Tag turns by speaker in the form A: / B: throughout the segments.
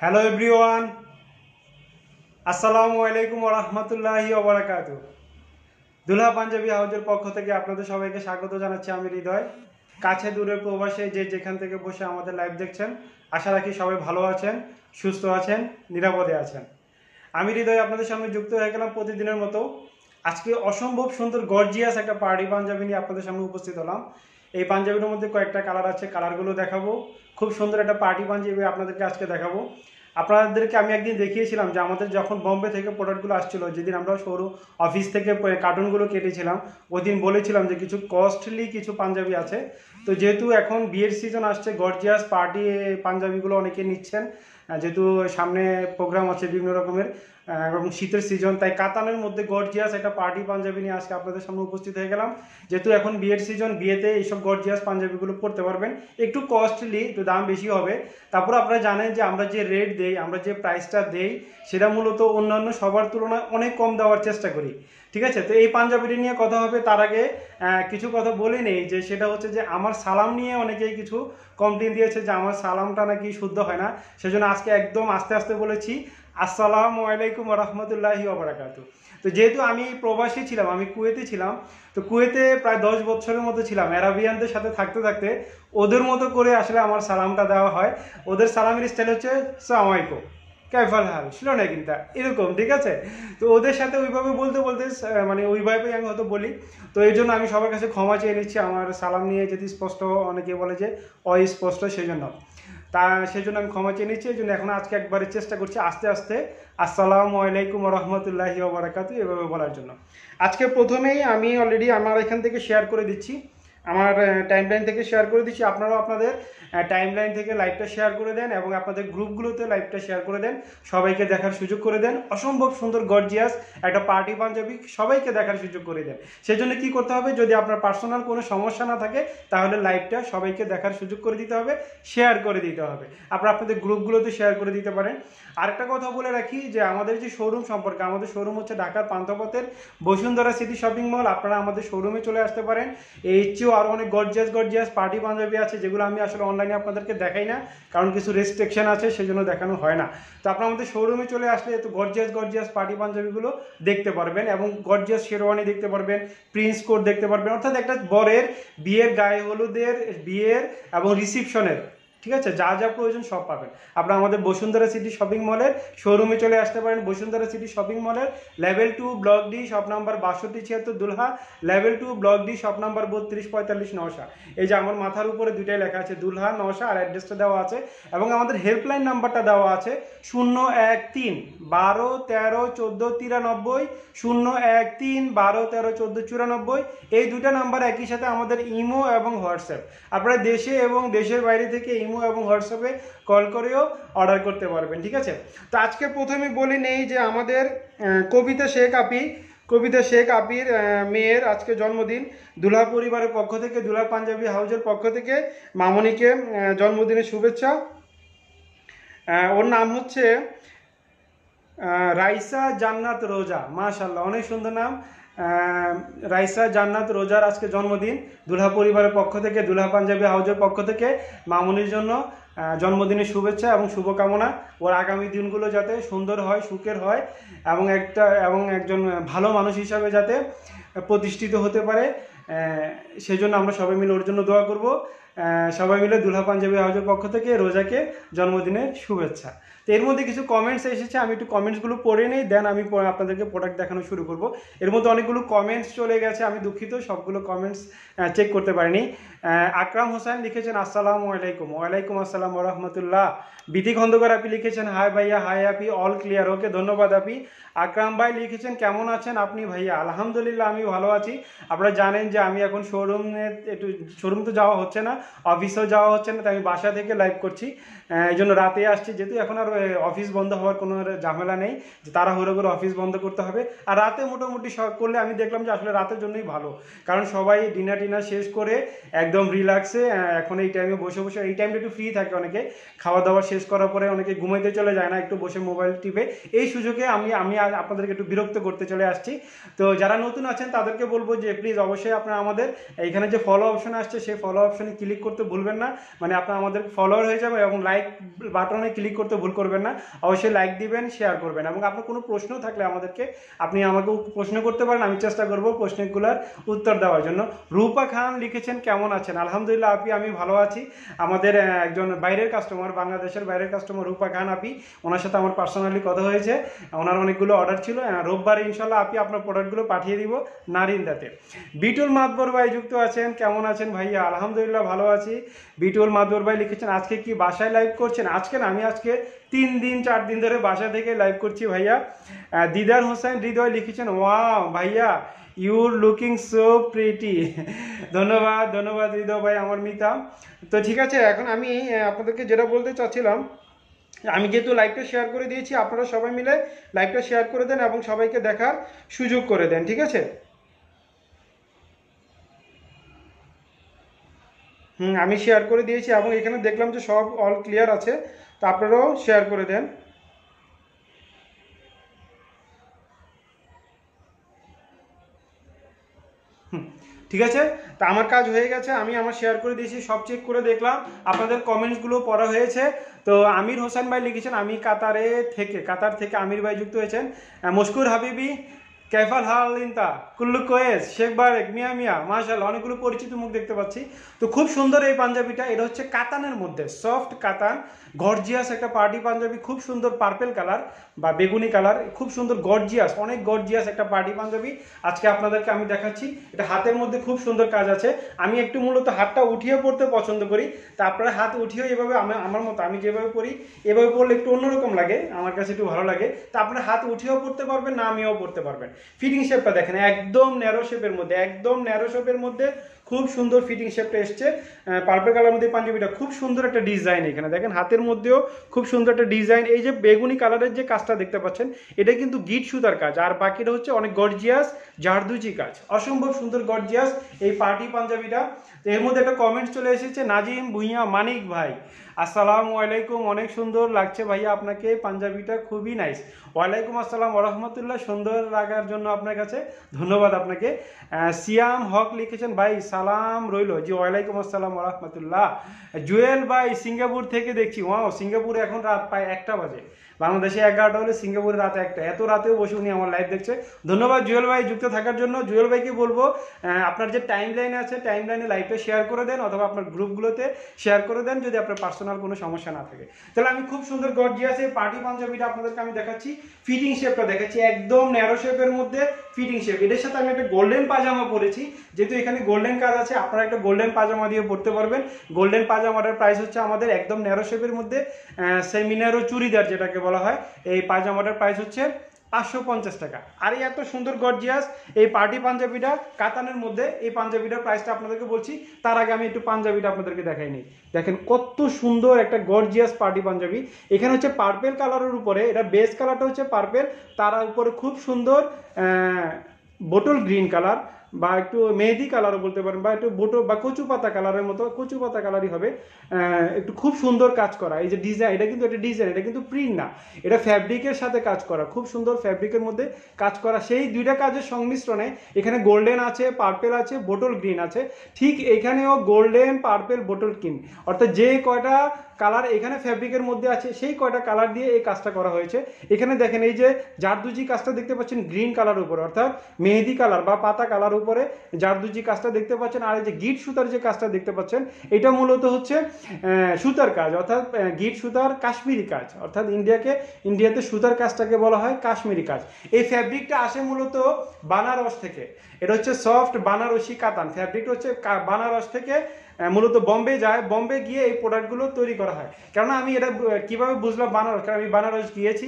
A: Hello everyone, আসসালামু আলাইকুম ওয়া রাহমাতুল্লাহি ওয়া বারাকাতুহু। দুলহা পাঞ্জাবি হাউজের পক্ষ থেকে আপনাদের সবাইকে স্বাগত জানাচ্ছি আমি হৃদয়। কাছে দূরে প্রবাসে যে যেখান থেকে বসে আমাদের লাইভ দেখছেন, আশা রাখি সবাই ভালো আছেন, সুস্থ আছেন, নিরাপদে আছেন। আমি হৃদয় আপনাদের সামনে যুক্ত হয়ে গেলাম প্রতিদিনের মতো। আজকে অসম্ভব সুন্দর গর্জিয়াস একটা পার্টি পাঞ্জাবি নিয়ে আপনাদের সামনে উপস্থিত হলাম। এই পাঞ্জাবির মধ্যে কয়েকটা কালার আছে, কালারগুলো দেখাবো। খুব সুন্দর একটা পার্টি পাঞ্জাবি আপনাদেরকে আজকে দেখাবো। আপনাদেরকে আমি একদিন দেখিয়েছিলাম যে আমাদের যখন বম্বে থেকে প্রোডাক্টগুলো আসছিল, যেদিন আমরা অফিস থেকে কার্টুনগুলো কেটেছিলাম, ওই দিন বলেছিলাম যে কিছু কস্টলি কিছু পাঞ্জাবি আছে। তো যেহেতু এখন বিয়ের সিজন আসছে, গর্জিয়াস পার্টি পাঞ্জাবিগুলো অনেকে নিচ্ছেন, যেহেতু সামনে প্রোগ্রাম আছে বিভিন্ন রকমের এবং শীতের সিজন, তাই কাতানের মধ্যে গর্জিয়াস একটা পার্টি পাঞ্জাবি নিয়ে আজকে আপনাদের সামনে উপস্থিত হয়ে গেলাম। যেহেতু এখন বিয়ের সিজন, বিয়েতে এইসব গর্জিয়াস পাঞ্জাবিগুলো পরতে পারবেন। একটু কস্টলি, একটু দাম বেশি হবে। তারপর আপনারা জানেন যে আমরা যে রেট দেই, আমরা যে প্রাইসটা দেই, সেটা মূলত অন্যান্য সবার তুলনায় অনেক কম দেওয়ার চেষ্টা করি। ঠিক আছে, তো এই পাঞ্জাবিটি নিয়ে কথা হবে। তার আগে কিছু কথা বলে নেই, যে সেটা হচ্ছে যে আমার সালাম নিয়ে অনেকেই কিছু কমপ্লেন দিয়েছে যে আমার সালামটা নাকি শুদ্ধ হয় না। সেজন্য আজকে একদম আস্তে আস্তে বলেছি, আসসালামু আলাইকুম ওয়া রাহমাতুল্লাহি ওয়া বারাকাতুহু। তো যেহেতু আমি প্রবাসী ছিলাম, আমি কুয়েতে ছিলাম, তো কুয়েতে প্রায় 10 বছরের মতো ছিলাম। অ্যারাবিয়ানদের সাথে থাকতে থাকতে ওদের মতো করে আসলে আমার সালামটা দেওয়া হয়। ওদের সালামের স্টাইল হচ্ছে আসসালামু আলাইকুম, কাইফাল হাল, ছিল না কিন্তু এরকম। ঠিক আছে, তো ওদের সাথে ওইভাবে বলতে বলতে মানে ওইভাবেই আমি হয়তো বলি। তো এই জন্য আমি সবার কাছে ক্ষমা চেয়ে নিচ্ছি আমার সালাম নিয়ে যদি স্পষ্ট, অনেকে বলে যে অস্পষ্ট, সেই জন্য আমি ক্ষমা চেয়ে নিচ্ছি। এই জন্য এখন আজকে একবারে চেষ্টা করছি আস্তে আস্তে আসসালামু আলাইকুম ওয়া রাহমাতুল্লাহি ওয়া বারাকাতুহু এভাবে বলার জন্য। আজকে প্রথমেই আমি অলরেডি আমার এখান থেকে শেয়ার করে দিচ্ছি, আমার টাইমলাইন থেকে শেয়ার করে দিচ্ছি। আপনারাও আপনাদের টাইমলাইন থেকে লাইভটা শেয়ার করে দেন এবং আপনাদের গ্রুপগুলোতে লাইভটা শেয়ার করে দেন, সবাইকে দেখার সুযোগ করে দেন। অসম্ভব সুন্দর গর্জিয়াস একটা পার্টি পাঞ্জাবি সবাইকে দেখার সুযোগ করে দেন। সেজন্য কি করতে হবে, যদি আপনার পার্সোনাল কোনো সমস্যা না থাকে, তাহলে লাইভটা সবাইকে দেখার সুযোগ করে দিতে হবে, শেয়ার করে দিতে হবে। আপনারা আপনাদের গ্রুপগুলোতে শেয়ার করে দিতে পারেন। আরেকটা কথা বলে রাখি যে আমাদের যে শোরুম সম্পর্কে, আমাদের শোরুম হচ্ছে ঢাকার পান্থপথের বসুন্ধরা সিটি শপিং মল। আপনারা আমাদের শোরুমে চলে আসতে পারেন। এই চেয়েও আরও অনেক গর্জিয়াস পার্টি পাঞ্জাবি আছে, যেগুলো আমি আসলে অনলাইনে আপনাদেরকে দেখাই না, কারণ কিছু রেস্ট্রিকশন আছে, সেজন্য দেখানো হয় না। তো আপনারা আমাদের শোরুমে চলে আসলে এত গর্জিয়াস পার্টি পাঞ্জাবিগুলো দেখতে পারবেন এবং গর্জিয়াস শেরওয়ানি দেখতে পারবেন, প্রিন্স কোট দেখতে পারবেন। অর্থাৎ একটা বরের বিয়ের, গায়ে হলুদের, বিয়ের এবং রিসিপশনের, ঠিক আছে, যা যা প্রয়োজন সব পাবেন। আপনারা আমাদের বসুন্ধরা সিটি শপিং মলের শোরুমে চলে আসতে পারেন। বসুন্ধরা সিটি শপিং মলের level 2 block D, shop number 6276 Dulha, level 2 block D, shop number 3245 Nausha. এই যে আমার মাথার উপরে দুইটাই লেখা আছে দুলহা নওশা, আর অ্যাড্রেসটা দেওয়া আছে এবং আমাদের হেল্পলাইন নাম্বারটা দেওয়া আছে 013 12 13 14 93, 013 12 13 14 94। এই দুইটা নাম্বার একই সাথে আমাদের ইমো এবং হোয়াটসঅ্যাপ। আপনারা দেশে এবং দেশের বাইরে থেকে ইমো এবং হোয়াটসঅ্যাপে কল করেও অর্ডার করতে পারবেন। ঠিক আছে, তো আজকে প্রথমে বলে নেই যে আমাদের কবিতা শেখ আপির মেয়ের আজকে জন্মদিন। দুলহা পরিবারের পক্ষ থেকে, দুলহা পাঞ্জাবি হাউজের পক্ষ থেকে মামনিকে জন্মদিনের শুভেচ্ছা। ওর নাম হচ্ছে রাইসা জান্নাত রোজা। মাশাআল্লাহ, অনেক সুন্দর নাম। রাইসা জান্নাত রোজার আজকে জন্মদিন। দুলহা পরিবারের পক্ষ থেকে, দুলহা পাঞ্জাবি হাউজের পক্ষ থেকে মামুনির জন্য জন্মদিনের শুভেচ্ছা এবং শুভকামনা। ওর আগামী দিনগুলো যাতে সুন্দর হয়, সুখের হয় এবং একজন ভালো মানুষ হিসাবে যাতে প্রতিষ্ঠিত হতে পারে, সেজন্য আমরা সবাই মিলে ওর জন্য দোয়া করব। সবাই মিলে দুলহা পাঞ্জাবি হাউজের পক্ষ থেকে রোজাকে জন্মদিনের শুভেচ্ছা। তো এর মধ্যে কিছু কমেন্টস এসেছে, আমি একটু কমেন্টসগুলো পড়ে নেই, দেন আমি আপনাদেরকে প্রোডাক্ট দেখানো শুরু করব। এর মধ্যে অনেকগুলো কমেন্টস চলে গেছে, আমি দুঃখিত, সবগুলো কমেন্টস চেক করতে পারিনি। আকরাম হোসেন লিখেছেন আসসালামু আলাইকুম। ওয়ালাইকুম আসসালাম ওয়া রাহমাতুল্লাহ। বিথি খন্দকার আপনি লিখেছেন হাই ভাইয়া, হাই আপি, অল ক্লিয়ার, ওকে, ধন্যবাদ আপি। আকরাম ভাই লিখেছেন কেমন আছেন আপনি ভাইয়া? আলহামদুলিল্লাহ, আমি ভালো আছি। আপনারা জানেন যে আমি এখন শোরুম তো যাওয়া হচ্ছে না, অফিসেও যাওয়া হচ্ছে না, তাই আমি বাসা থেকে লাইভ করছি। এই জন্য রাতে আসছি, যেহেতু এখন আর অফিস বন্ধ হওয়ার কোনো ঝামেলা নেই যে তাড়াহুড়ো করে অফিস বন্ধ করতে হবে। আর রাতে মোটামুটি করলে আমি দেখলাম যে আসলে রাতের জন্যই ভালো, কারণ সবাই ডিনার শেষ করে একদম রিল্যাক্সে এখন এই টাইমে বসে এই টাইমটা একটু ফ্রি থাকে অনেকে, খাওয়া দাওয়া শেষ করার পরে অনেকে ঘুমাইতে চলে যায় না, একটু বসে মোবাইল টিপে। এই সুযোগে আমি আপনাদেরকে একটু বিরক্ত করতে চলে আসছি। তো যারা নতুন আছেন তাদেরকে বলবো যে প্লিজ অবশ্যই আপনারা আমাদের এইখানে যে ফলো অপশন আসছে, সেই ফলো অপশনে ক্লিক ক্লিক করতে ভুলবেন না, মানে আপনার আমাদের ফলোয়ার হয়ে যাবে, এবং লাইক বাটনে ক্লিক করতে ভুল করবেন না, অবশ্যই লাইক দিবেন, শেয়ার করবেন, এবং আপনার কোনো প্রশ্ন থাকলে আপনি আমাকে প্রশ্ন করতে পারেন, আমি চেষ্টা করব প্রশ্নগুলোর উত্তর দেওয়ার জন্য। রূপা খান লিখেছেন কেমন আছেন? আলহামদুলিল্লাহ আপি, আমি ভালো আছি। আমাদের একজন বাইরের কাস্টমার, বাংলাদেশের বাইরের কাস্টমার রূপা খান আপি, ওনার সাথে আমার পার্সোনালি কথা হয়েছে, ওনার অনেকগুলো অর্ডার ছিল। রোববারে ইনশাল্লাহ আপি আপনার প্রোডাক্টগুলো পাঠিয়ে দিব নারিন্দাতে। বিটুল মাতবর ভাই যুক্ত আছেন, কেমন আছেন ভাইয়া? আলহামদুলিল্লাহ ভালো আছি। বিটুল মাতবর ভাই লিখেছেন আজকে কি বাসায় লাইভ করছেন? আজকে না, আমি আজকে 3-4 দিন ধরে বাসা থেকে লাইভ করছি ভাইয়া। দিদার হোসেন হৃদয় লিখেছেন ওয়াও ভাইয়া ইউর লুকিং সো প্রিটি। ধন্যবাদ ধন্যবাদ হৃদয় ভাই, আমার মিতা। তো ঠিক আছে, এখন আমি আপনাদেরকে যেটা বলতে চাচ্ছিলাম, আমি যেহেতু লাইভটা শেয়ার করে দিয়েছি, আপনারা সবাই মিলে লাইভটা শেয়ার করে দেন এবং সবাইকে দেখার সুযোগ করে দেন, ঠিক আছে? আমি শেয়ার করে দিয়েছি এবং এখানে দেখলাম যে সব অল ক্লিয়ার আছে, তো আপনারাও শেয়ার করে দেন। ঠিক আছে, তা আমার কাজ হয়ে গেছে, আমি আমার শেয়ার করে দিয়েছি, সব চেক করে দেখলাম, আপনাদের কমেন্টসগুলো পড়া হয়েছে। তো আমির হোসেন ভাই লিখেছেন আমি কাতার থেকে আমির ভাই যুক্ত হয়েছেন। মশকুর হাবিবি ক্যাফাল হাল ইনতা কুল্লু কোয়েস শেখ বারেক মিয়া মিয়া মাশাআল্লাহ, অনেকগুলো পরিচিত মুখ দেখতে পাচ্ছি। তো খুব সুন্দর এই পাঞ্জাবিটা, এটা হচ্ছে কাতানের মধ্যে, সফট কাতান, গর্জিয়াস একটা পার্টি পাঞ্জাবি, খুব সুন্দর পার্পেল কালার বা বেগুনি কালার, খুব সুন্দর গর্জিয়াস, অনেক গর্জিয়াস একটা পার্টি পাঞ্জাবি আজকে আপনাদেরকে আমি দেখাচ্ছি। এটা হাতের মধ্যে খুব সুন্দর কাজ আছে। আমি একটু মূলত হাতটা উঠিয়ে পড়তে পছন্দ করি, তা আপনারা হাত উঠিয়ে এভাবে, আমার মতো আমি যেভাবে পড়ি এভাবে পড়লে একটু অন্যরকম লাগে, আমার কাছে একটু ভালো লাগে। তা আপনারা হাত উঠিয়েও পড়তে পারবেন, নামিয়েও পড়তে পারবেন। ফিটিং শেপটা দেখেন, একদম ন্যারো শেপের মধ্যে, একদম ন্যারো শেপের মধ্যে খুব সুন্দর ফিটিং শেপটা এসছে। পার্পল কালার মধ্যে পাঞ্জাবিটা খুব সুন্দর একটা ডিজাইন, এখানে দেখেন হাতের মধ্যেও খুব সুন্দর একটা ডিজাইন। এই যে বেগুনি কালারের যে কাজটা দেখতে পাচ্ছেন, এটা কিন্তু গিট সুতার কাজ, আর বাকিটা হচ্ছে অনেক গর্জিয়াস জারদুজি কাজ, অসম্ভব সুন্দর গর্জিয়াস এই পার্টি পাঞ্জাবিটা। তো এর মধ্যে একটা কমেন্ট চলে এসেছে, নাজিম ভুঁইয়া মানিক ভাই আসসালামু আলাইকুম, অনেক সুন্দর লাগছে ভাইয়া আপনাকে, পাঞ্জাবিটা খুবই নাইস। ওয়ালাইকুম আসসালাম ওরহমতুল্লাহ, সুন্দর লাগার জন্য আপনার কাছে ধন্যবাদ আপনাকে। সিয়াম হক লিখেছেন ভাই সালাম রইল, জি ওয়ালাইকুম আসসালাম ওরহমতুল্লাহ। জুয়েল ভাই সিঙ্গাপুর থেকে দেখছি, ওয়াও সিঙ্গাপুরে এখন রাত প্রায় 1টা বাজে, বাংলাদেশে 11টা হলে সিঙ্গাপুরে রাত 1টা, এত রাতেও বসে উনি আমার লাইভ দেখছে। ধন্যবাদ জুয়েল ভাই যুক্ত থাকার জন্য। জুয়েল ভাইকে বলবো আপনার যে টাইম লাইন আছে, টাইম লাইনে লাইভটা শেয়ার করে দেন, অথবা আপনার গ্রুপগুলোতে শেয়ার করে দেন যদি আপনার পার্সোনাল কোনো সমস্যা না থাকে। তাহলে আমি খুব সুন্দর গর্জিয়াস এই পার্টি পাঞ্জাবিটা আপনাদেরকে আমি দেখাচ্ছি, ফিটিং শেপটা দেখাচ্ছি, একদম ন্যারো শেপের মধ্যে ফিটিং শেপ। এটার সাথে আমি একটা গোল্ডেন পাজামা পরেছি, যেহেতু এখানে গোল্ডেন কাজ আছে, আপনারা একটা গোল্ডেন পাজামা দিয়ে পড়তে পারবেন। গোল্ডেন পাজামাটার প্রাইস হচ্ছে আমাদের একদম ন্যারো শেপের মধ্যে সেমিনারো চুড়িদার যেটাকে বলা হয়, এই পাজামাটার প্রাইস হচ্ছে 550 টাকা। আর এই এত সুন্দর গর্জিয়াস এই পার্টি পাঞ্জাবিটা কাতানের মধ্যে, এই পাঞ্জাবিটার প্রাইসটা আপনাদেরকে বলছি, তার আগে আমি একটু পাঞ্জাবিটা আপনাদেরকে দেখাই নিই। দেখেন কত সুন্দর একটা গর্জিয়াস পার্টি পাঞ্জাবি, এখানে হচ্ছে পার্পেল কালারের উপরে, এটা বেস কালারটা হচ্ছে পার্পেল, তার উপরে খুব সুন্দর বোটল গ্রিন কালার বা একটু মেহেদি কালারও বলতে পারেন, বা একটু বোটো বা কচু পাতা কালারের মতো, কচু পাতা কালারই হবে, একটু খুব সুন্দর কাজ করা। এই যে ডিজাইন, এটা কিন্তু একটা ডিজাইন, এটা কিন্তু প্রিন্ট না, এটা ফ্যাব্রিকের সাথে কাজ করা, খুব সুন্দর ফ্যাব্রিকের মধ্যে কাজ করা। সেই দুইটা কাজের সংমিশ্রণে এখানে গোল্ডেন আছে, পার্পেল আছে, বোটল গ্রিন আছে, ঠিক এখানেও গোল্ডেন পার্পেল বোটল গ্রিন, অর্থাৎ যে কয়টা কালার এখানে ফ্যাব্রিকের মধ্যে আছে সেই কয়টা কালার দিয়ে এই কাজটা করা হয়েছে। এখানে দেখেন এই যে জারদুজি কাজটা দেখতে পাচ্ছেন গ্রিন কালার উপরে, অর্থাৎ মেহেদি কালার বা পাতা কালার উপরে জারদুজি কাজটা দেখতে পাচ্ছেন। আর এই যে গিট সুতার যে কাজটা দেখতে পাচ্ছেন, এটা মূলত হচ্ছে সুতার কাজ, অর্থাৎ গিট সুতার কাশ্মীরি কাজ, অর্থাৎ ইন্ডিয়াতে সুতার কাজটাকে বলা হয় কাশ্মীরি কাজ। এই ফ্যাব্রিকটা আসে মূলত বানারস থেকে, এটা হচ্ছে সফট বানারসি কাতান, ফ্যাব্রিকটা হচ্ছে বানারস থেকে মূলত বম্বে যায়, বম্বে গিয়ে এই প্রোডাক্টগুলো তৈরি করা হয়। কেননা আমি এটা কিভাবে বুঝলাম বানারস, কারণ আমি বানারস গিয়েছি,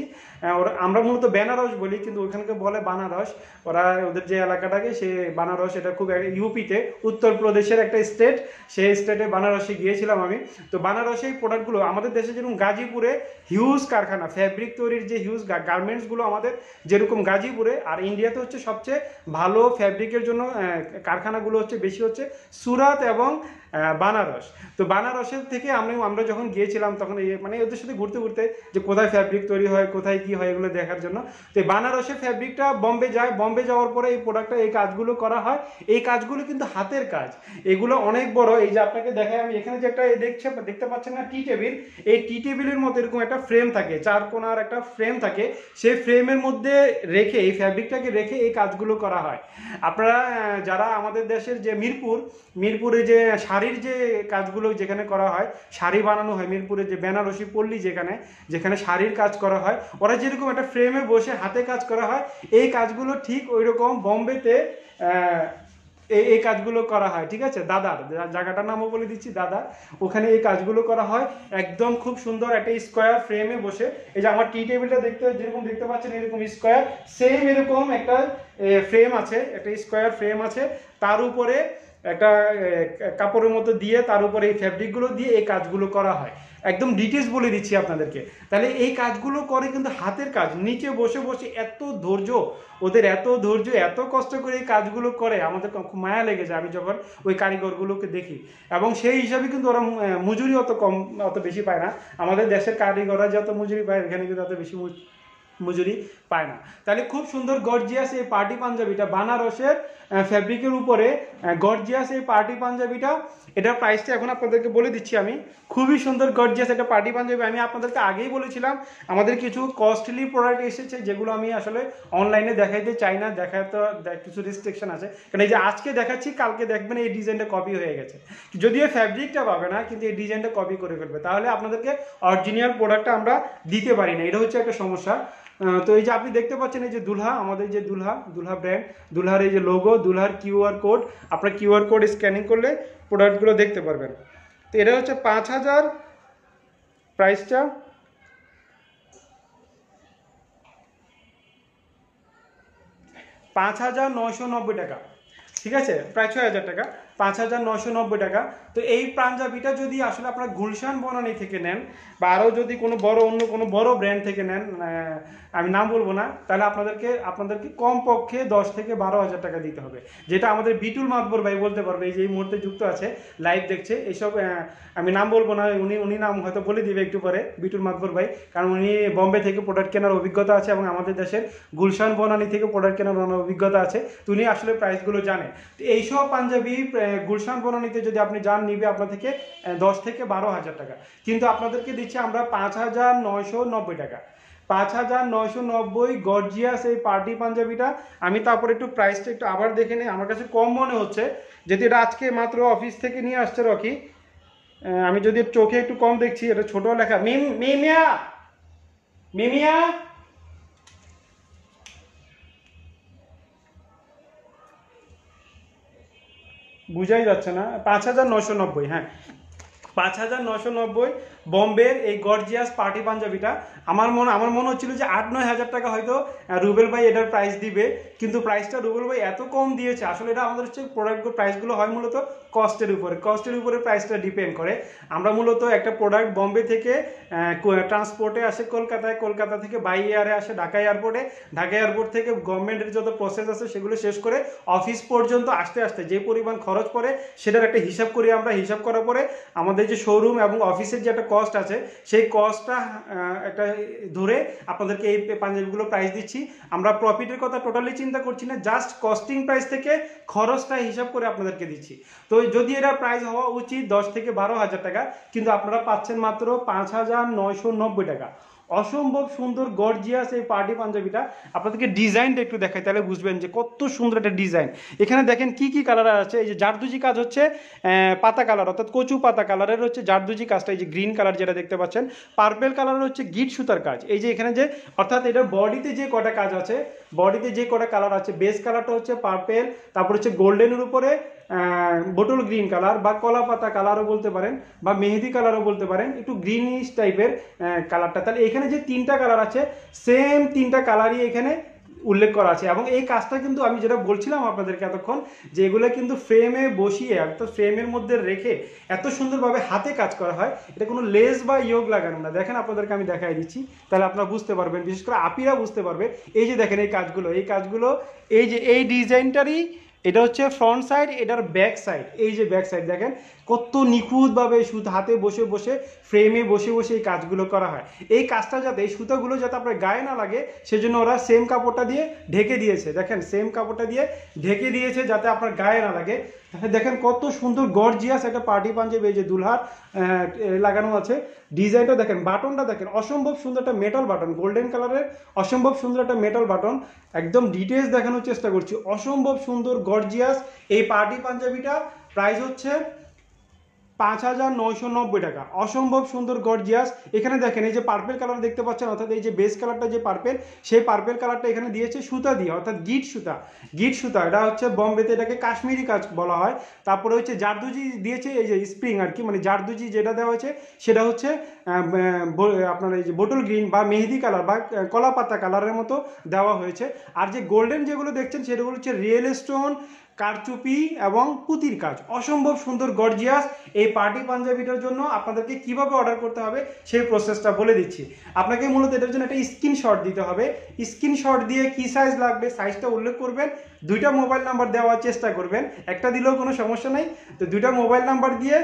A: আমরা মূলত বেনারস বলি কিন্তু ওইখানকে বলে বানারস, ওরা ওদের যে এলাকাটাকে সে বানারস, এটা খুব ইউপিতে উত্তরপ্রদেশের একটা স্টেট, সেই স্টেটে বানারসে গিয়েছিলাম আমি। তো বানারসে এই প্রোডাক্টগুলো আমাদের দেশে যেরকম গাজীপুরে হিউজ কারখানা, ফ্যাব্রিক তৈরির যে হিউজ গার্মেন্টসগুলো আমাদের যেরকম গাজীপুরে, আর ইন্ডিয়াতে হচ্ছে সবচেয়ে ভালো ফ্যাব্রিকের জন্য কারখানাগুলো হচ্ছে বেশি হচ্ছে সুরাত এবং বানারস। তো বানারসের থেকে আমরা যখন গিয়েছিলাম তখন মানে ওদের সাথে ঘুরতে ঘুরতে যে কোথায় ফ্যাব্রিক তৈরি হয়, কোথায় কি হয়, এগুলো দেখার জন্য। তো এই বানারসের ফ্যাব্রিকটা বম্বে যায়, বম্বে যাওয়ার পরে এই প্রোডাক্টটা, এই কাজগুলো করা হয়। এই কাজগুলো কিন্তু হাতের কাজ, এগুলো অনেক বড়। এই যে আপনাকে দেখাই আমি, এখানে যে একটা দেখতে পাচ্ছেন না টি টেবিল, এই টি টেবিলের মতো এরকম একটা ফ্রেম থাকে, 4 কোণার একটা ফ্রেম থাকে, সেই ফ্রেমের মধ্যে রেখে এই ফ্যাব্রিকটাকে রেখে এই কাজগুলো করা হয়। আপনারা যারা আমাদের দেশের যে মিরপুরে যে শাড়ির যে কাজগুলো যেখানে করা হয়, শাড়ি বানানো হয় মিরপুরে, যে বেনারসি পল্লী যেখানে শাড়ির কাজ করা হয়, ওরা যেরকম একটা ফ্রেমে বসে হাতে কাজ করা হয়, এই কাজগুলো ঠিক ওই রকম বম্বেতে এই কাজগুলো করা হয়। ঠিক আছে, দাদার জায়গাটার নামও বলে দিচ্ছি, দাদা, ওখানে এই কাজগুলো করা হয় একদম খুব সুন্দর একটা স্কোয়ার ফ্রেমে বসে। এই যে আমার টি টেবিলটা যেরকম দেখতে পাচ্ছেন এরকম স্কোয়ার, সেম এরকম একটা ফ্রেম আছে, একটা স্কোয়ার ফ্রেম আছে, তার উপরে একটা কাপড়ের মতো দিয়ে তার উপরে এই ফ্যাব্রিকগুলো দিয়ে এই কাজগুলো করা হয়। একদম ডিটেলস বলে দিচ্ছি আপনাদেরকে। তাহলে এই কাজগুলো করে কিন্তু হাতের কাজ, নিচে বসে বসে এত ধৈর্য, ওদের এত ধৈর্য, এত কষ্ট করে এই কাজগুলো করে, আমাদের খুব মায়া লেগে যায় আমি যখন ওই কারিগরগুলোকে দেখি। এবং সেই হিসাবে কিন্তু ওরা মজুরি অত বেশি পায় না। আমাদের দেশের কারিগররা যত মজুরি পায়, এখানে কিন্তু অত বেশি মজুরি পায় না। তাহলে খুব সুন্দর গর্জিয়াস এই পার্টি পাঞ্জাবিটা, বানারসের ফ্যাব্রিকের উপরে গর্জিয়াস এই পার্টি পাঞ্জাবিটা, এটার প্রাইসটা এখন আপনাদেরকে বলে দিচ্ছি আমি। খুবই সুন্দর গর্জিয়াস একটা পার্টি পাঞ্জাবি। আমি আপনাদেরকে আগেই বলেছিলাম আমাদের কিছু কস্টলি প্রোডাক্ট এসেছে যেগুলো আমি আসলে অনলাইনে দেখাইতে চাই না, দেখাতে কিছু রেস্ট্রিকশন আছে। কারণ এই যে আজকে দেখাচ্ছি, কালকে দেখবেন এই ডিজাইনটা কপি হয়ে গেছে, যদিও ফ্যাব্রিকটা পাবে না কিন্তু এই ডিজাইনটা কপি করে ফেলবে, তাহলে আপনাদেরকে অরিজিনাল প্রোডাক্টটা আমরা দিতে পারি না, এটা হচ্ছে একটা সমস্যা। তো এই যে আপনি দেখতে পাচ্ছেন এই যে দুলহা, আমাদের যে দুলহা ব্র্যান্ড, দুলহার এই যে লোগো, দুলহার কিউআর কোড, আপনার কিউআর কোড স্ক্যানিং করলে প্রোডাক্টগুলো দেখতে পারবেন। তো এটা হচ্ছে 5000 প্রাইসটা, 5990 টাকা। ঠিক আছে, প্রায় 6000 টাকা, 5990 টাকা। তো এই পাঞ্জাবিটা যদি আসলে আপনারা গুলশান বনানী থেকে নেন, বা আরও যদি অন্য কোনো বড় ব্র্যান্ড থেকে নেন, আমি নাম বলবো না, তাহলে আপনাদেরকে কমপক্ষে 10 থেকে 12,000 টাকা দিতে হবে। যেটা আমাদের বিটুল মাতবর ভাই বলতে পারবে, এই যে এই মুহূর্তে যুক্ত আছে, লাইভ দেখছে। এইসব আমি নাম বলবো না, উনি নাম হয়তো বলে দিবে একটু পরে, বিটুল মাতবর ভাই, কারণ উনি বম্বে থেকে প্রোডাক্ট কেনার অভিজ্ঞতা আছে এবং আমাদের দেশের গুলশান বনানী থেকে প্রোডাক্ট কেনার অভিজ্ঞতা আছে, তো উনি আসলে প্রাইসগুলো জানে। তো এইসব পাঞ্জাবি গুলশান বনানীতে যদি আপনি যান, নিবে আপনার থেকে 10 থেকে 12,000 টাকা, কিন্তু আপনাদেরকে দিচ্ছি আমরা 5990 টাকা। 5990 গর্জিয়াস এই পার্টি পাঞ্জাবিটা। আমি তারপরে একটু প্রাইসটা একটু আবার দেখে নিই, আমার কাছে কম মনে হচ্ছে, যেহেতু এটা আজকে মাত্র অফিস থেকে নিয়ে আসছে রকি। আমি যদি চোখে একটু কম দেখছি, এটা ছোট লেখা, মিমিয়া বুঝাই যাচ্ছে না, 5990, হ্যাঁ 5990 বম্বের এই গর্জিয়াস পার্টি পাঞ্জাবিটা। আমার মনে হচ্ছিল যে 8-9 হাজার টাকা হয়তো রুবেল ভাই এটার প্রাইস দিবে, কিন্তু প্রাইসটা রুবেল ভাই এত কম দিয়েছে। আসলে এটা আমাদের হচ্ছে প্রোডাক্ট প্রাইসগুলো হয় মূলত কস্টের উপরে প্রাইসটা ডিপেন্ড করে। আমরা মূলত একটা প্রোডাক্ট বম্বে থেকে ট্রান্সপোর্টে আসে কলকাতায়, কলকাতা থেকে বাই এয়ারে আসে ঢাকা এয়ারপোর্টে, ঢাকা এয়ারপোর্ট থেকে গভর্নমেন্টের যত প্রসেস আছে সেগুলো শেষ করে অফিস পর্যন্ত আসতে আসতে যে পরিমাণ খরচ পড়ে সেটার একটা হিসাব করি আমরা। হিসাব করার পরে আমাদের যে শোরুম এবং অফিসের যে একটা কস্ট আছে, সেই কস্টটা একটা ধরে আপনাদেরকে এই পাঞ্জাবিগুলো প্রাইস দিচ্ছি। আমরা প্রফিটের কথা টোটালি চিন্তা করছি না, জাস্ট কস্টিং প্রাইস থেকে খরচটা হিসাব করে আপনাদেরকে দিচ্ছি। তো যদি এটা প্রাইস হওয়া উচিত 10 থেকে 12,000 টাকা, কিন্তু আপনারা পাচ্ছেন মাত্র 5990 টাকা। অসম্ভব সুন্দর গর্জিয়াস এই পার্টি পাঞ্জাবিটা। আপনাদেরকে ডিজাইনটা একটু দেখাই, তাহলে বুঝবেন যে কত সুন্দর একটা ডিজাইন। এখানে দেখেন কি কি কালার আছে। এই যে জারদুজি কাজ হচ্ছে, পাতা কালার অর্থাৎ কচু পাতা কালারের হচ্ছে জারদুজি কাজটা। এই যে গ্রিন কালার যেটা দেখতে পাচ্ছেন, পার্পেল কালারের হচ্ছে গিট সুতার কাজ। এই যে এখানে যে অর্থাৎ এটার বডিতে যে কটা কাজ আছে, বডিতে যে কটা কালার আছে, বেস কালারটা হচ্ছে পার্পেল, তারপর হচ্ছে গোল্ডেনের উপরে বোটল গ্রিন কালার বা কলা পাতা কালারও বলতে পারেন, বা মেহেদি কালারও বলতে পারেন, একটু গ্রিনিশ টাইপের কালারটা। তাহলে এখানে যে 3টা কালার আছে, সেম 3টা কালারই এখানে উল্লেখ করা আছে। এবং এই কাজটা কিন্তু আমি যেটা বলছিলাম আপনাদেরকে এতক্ষণ, যে এগুলো কিন্তু ফ্রেমে বসিয়ে, অর্থাৎ ফ্রেমের মধ্যে রেখে এত সুন্দরভাবে হাতে কাজ করা হয়। এটা কোনো লেস বা ইয়োগ লাগানো না। দেখেন আপনাদেরকে আমি দেখাই দিচ্ছি, তাহলে আপনারা বুঝতে পারবেন, বিশেষ করে আপিরা বুঝতে পারবে। এই যে দেখেন এই কাজগুলো, এই যে এই ডিজাইনটারই, এটা হচ্ছে ফ্রন্ট সাইড, এটার ব্যাক সাইড। এই যে ব্যাক সাইড দেখেন, কত নিখুঁতভাবে সুতো হাতে বসে বসে ফ্রেমে বসে বসে এই কাজগুলো করা হয়। এই কাজটা যাতে এই সুতোগুলো যাতে আপনার গায়ে না লাগে সেজন্য ওরা সেম কাপড়টা দিয়ে ঢেকে দিয়েছে। দেখেন সেম কাপড়টা দিয়ে ঢেকে দিয়েছে যাতে আপনার গায়ে না লাগে। দেখেন কত সুন্দর গর্জিয়াস একটা পার্টি পাঞ্জাবি, এই যে দুলহার লাগানো আছে। ডিজাইনটা দেখেন, বাটনটা দেখেন, অসম্ভব সুন্দর একটা মেটাল বাটন, গোল্ডেন কালারের অসম্ভব সুন্দর একটা মেটাল বাটন। একদম ডিটেলস দেখানোর চেষ্টা করছি। অসম্ভব সুন্দর গর্জিয়াস এই পার্টি পাঞ্জাবিটা প্রাইস হচ্ছে 5,990 টাকা। অসম্ভব সুন্দর গর্জিয়াস। এখানে দেখেন এই যে পার্পেল কালার দেখতে পাচ্ছেন, অর্থাৎ এই যে বেস কালারটা যে পার্পেল, সেই পার্পেল কালারটা এখানে দিয়েছে সুতা দিয়ে, অর্থাৎ গিট সুতা। গিট সুতা এটা হচ্ছে বোম্বেতে এটাকে কাশ্মীরি কাজ বলা হয়। তারপরে হচ্ছে জারদুজি দিয়েছে, এই যে স্প্রিং আর কি, মানে জারদুজি যেটা দেওয়া হয়েছে সেটা হচ্ছে আপনার এই যে বোটল গ্রিন বা মেহেদি কালার বা কলা পাতা কালারের মতো দেওয়া হয়েছে। আর যে গোল্ডেন যেগুলো দেখছেন সেগুলো হচ্ছে রিয়েল স্টোন, কারচুপি এবং পুঁতির কাজ। অসম্ভব সুন্দর গর্জিয়াস এই পার্টি পাঞ্জাবিটার জন্য আপনাদেরকে কিভাবে অর্ডার করতে হবে সেই প্রসেসটা বলে দিচ্ছি। আপনাকে মূলত এটার জন্য একটা স্ক্রিনশট দিতে হবে। স্ক্রিনশট দিয়ে কি সাইজ লাগবে সাইজটা উল্লেখ করবেন, দুইটা মোবাইল নাম্বার দেওয়ার চেষ্টা করবেন, একটা দিলেও কোনো সমস্যা নেই। তো দুইটা মোবাইল নাম্বার দিয়ে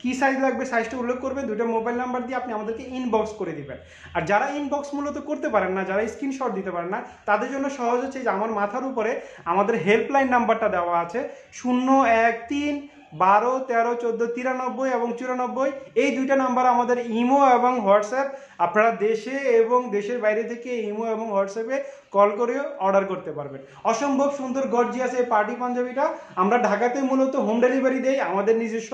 A: কি সাইজ লাগবে সাইজটা উল্লেখ করবেন, দুইটা মোবাইল নাম্বার দিয়ে আপনি আমাদেরকে ইনবক্স করে দিবেন। আর যারা ইনবক্স মূলত করতে পারেন না, যারা স্ক্রিনশট দিতে পারেন না, তাদের জন্য সহজ হচ্ছে যে আমার মাথার উপরে আমাদের হেল্পলাইন নাম্বারটা দেওয়া আছে 013-12-13-14-93 এবং 94। এই দুইটা নাম্বার আমাদের ইমো এবং হোয়াটসঅ্যাপ। আপনারা দেশে এবং দেশের বাইরে থেকে ইমো এবং হোয়াটসঅ্যাপে কল করে অর্ডার করতে পারবেন। অসম্ভব সুন্দর গর্জিয়াস এই পার্টি পাঞ্জাবিটা আমরা ঢাকাতে মূলত হোম ডেলিভারি দেই আমাদের নিজস্ব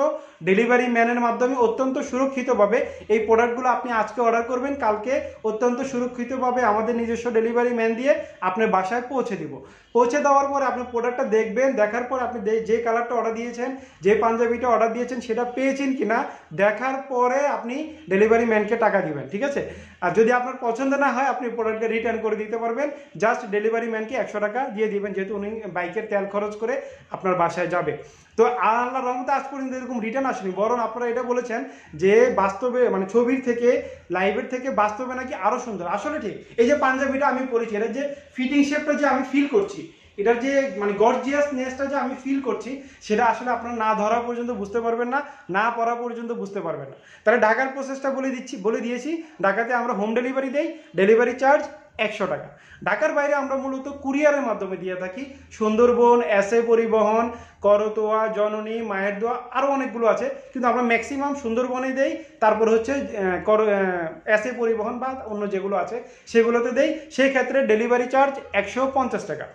A: ডেলিভারি ম্যানের মাধ্যমে। অত্যন্ত সুরক্ষিতভাবে এই প্রোডাক্টগুলো আপনি আজকে অর্ডার করবেন, কালকে অত্যন্ত সুরক্ষিতভাবে আমাদের নিজস্ব ডেলিভারি ম্যান দিয়ে আপনার বাসায় পৌঁছে দিব। পৌঁছে দেওয়ার পর আপনি প্রোডাক্টটা দেখবেন, দেখার পর আপনি যে কালারটা অর্ডার দিয়েছেন, যে পাঞ্জাবিটা অর্ডার দিয়েছেন সেটা পেয়েছেন কিনা দেখার পরে আপনি ডেলিভারি ম্যানকে টাকা দিবেন, ঠিক আছে? আর যদি আপনার পছন্দ না হয় আপনি প্রোডাক্টটা রিটার্ন করে দিতে পারবেন। জাস্ট ডেলিভারি ম্যানকে 100 টাকা দিয়ে দিবেন, যেহেতু উনি বাইকের তেল খরচ করে আপনার বাসায় যাবে। তো আল্লাহর রহমতে আজ পর্যন্ত এরকম রিটার্ন আসেনি, বরং আপনারা এটা বলেছেন যে বাস্তবে মানে ছবির থেকে লাইভের থেকে বাস্তবে নাকি আরও সুন্দর। আসলে ঠিক, এই যে পাঞ্জাবিটা আমি পরেছি, এটা যে ফিটিং শেপটা যে আমি ফিল করছি, এটার যে মানে গর্জিয়াসনেসটা যে আমি ফিল করছি, সেটা আসলে আপনারা না ধরা পর্যন্ত বুঝতে পারবেন না, না পরা পর্যন্ত বুঝতে পারবেন না। তাহলে ঢাকার প্রসেসটা বলে দিয়েছি। ঢাকাতে আমরা হোম ডেলিভারি দেই, ডেলিভারি চার্জ 100 টাকা। ঢাকার বাইরে আমরা মূলত কুরিয়ারের মাধ্যমে দিয়ে থাকি। সুন্দরবন, এসএ পরিবহন, করতোয়া, জননী, মায়ের দোয়া, আরও অনেকগুলো আছে, কিন্তু আমরা ম্যাক্সিমাম সুন্দরবনে দেই। তারপর হচ্ছে এসএ পরিবহন বা অন্য যেগুলো আছে সেগুলোতে দেই। সেই ক্ষেত্রে ডেলিভারি চার্জ 150 টাকা।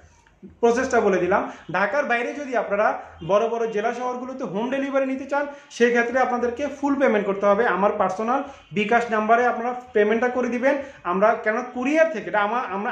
A: প্রসেসটা বলে দিলাম। ঢাকার বাইরে যদি আপনারা বড় বড় জেলা শহরগুলোতে হোম ডেলিভারি নিতে চান, সেই ক্ষেত্রে আপনাদেরকে ফুল পেমেন্ট করতে হবে। আমার পার্সোনাল বিকাশ নাম্বারে আপনারা পেমেন্টটা করে দিবেন। আমরা কেন কুরিয়ার থেকে এটা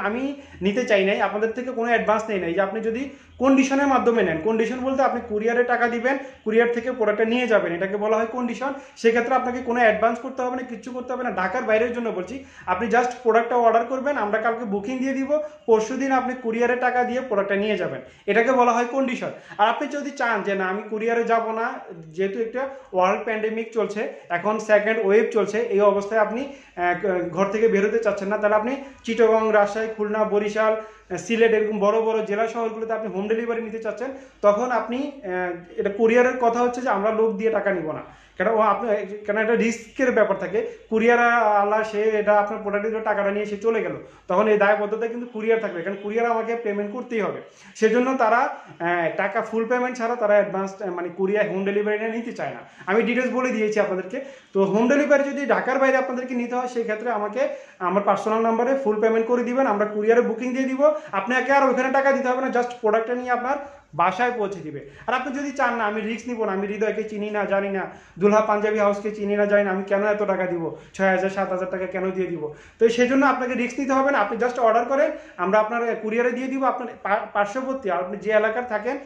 A: আমি নিতে চাই নাই, আপনাদের থেকে কোনো অ্যাডভান্স নেই নাই। যে আপনি যদি কন্ডিশনের মাধ্যমে নেন, কন্ডিশন বলতে আপনি কুরিয়ারে টাকা দিবেন, কুরিয়ার থেকে প্রোডাক্টটা নিয়ে যাবেন, এটাকে বলা হয় কন্ডিশন। সেক্ষেত্রে আপনাকে কোনো অ্যাডভান্স করতে হবে না, কিচ্ছু করতে হবে না। ঢাকার বাইরের জন্য বলছি, আপনি জাস্ট প্রোডাক্টটা অর্ডার করবেন, আমরা কালকে বুকিং দিয়ে দিব, পরশু দিন আপনি কুরিয়ারে টাকা দিয়ে প্রোডাক্টটা নিয়ে যাবেন, এটাকে বলা হয় কন্ডিশন। আর আপনি যদি চান যে না আমি কুরিয়ারে যাব না, যেহেতু একটা ওয়ার্ল্ড প্যান্ডেমিক চলছে, এখন সেকেন্ড ওয়েভ চলছে, এই অবস্থায় আপনি ঘর থেকে বেরোতে চাচ্ছেন না, তাহলে আপনি চিটাগং, রাজশাহী, খুলনা, বরিশাল, সিলেট এরকম বড় বড় জেলা শহরগুলোতে আপনি হোম ডেলিভারি নিতে চাচ্ছেন, তখন আপনি এটা কুরিয়ারের কথা হচ্ছে যে আমরা লোক দিয়ে টাকা নিব না। কেন একটা রিস্কের ব্যাপার থাকে। কুরিয়ার আল্লাহ সে এটা আপনার প্রোডাক্টের টাকাটা নিয়ে সে চলে গেল, তখন এই দায়বদ্ধতা কিন্তু কুরিয়ার থাকবে, কারণ কুরিয়ার আমাকে পেমেন্ট করতেই হবে। সেজন্য তারা টাকা ফুল পেমেন্ট ছাড়া তারা অ্যাডভান্স মানে কুরিয়ার হোম ডেলিভারিটা নিতে চায় না। আমি ডিটেলস বলে দিয়েছি আপনাদেরকে। তো হোম ডেলিভারি যদি ঢাকার বাইরে আপনাদেরকে নিতে হয়, সেই ক্ষেত্রে আমাকে আমার পার্সোনাল নাম্বারে ফুল পেমেন্ট করে দিবেন, আমরা কুরিয়ারে বুকিং দিয়ে দিব। আপনাকে আর ওইখানে টাকা দিতে হবে না, জাস্ট প্রোডাক্টটা নিয়ে আপনার বাসায় পৌঁছে দিবে। আর আপনি যদি চান না আমি রিস্ক নিব না, আমি হৃদয়কে চিনি না জানি না, দুলহা পাঞ্জাবি হাউসকে চিনি না জানি না, আমি কেন এত টাকা দিব, 6,000-7,000 টাকা কেন দিয়ে দিব, তো সেই জন্য আপনাকে রিস্ক নিতে হবে না। আপনি জাস্ট অর্ডার করেন, আমরা আপনার কুরিয়ারে দিয়ে দিব। আপনার পার্শ্ববর্তী আপনি যে এলাকার থাকেন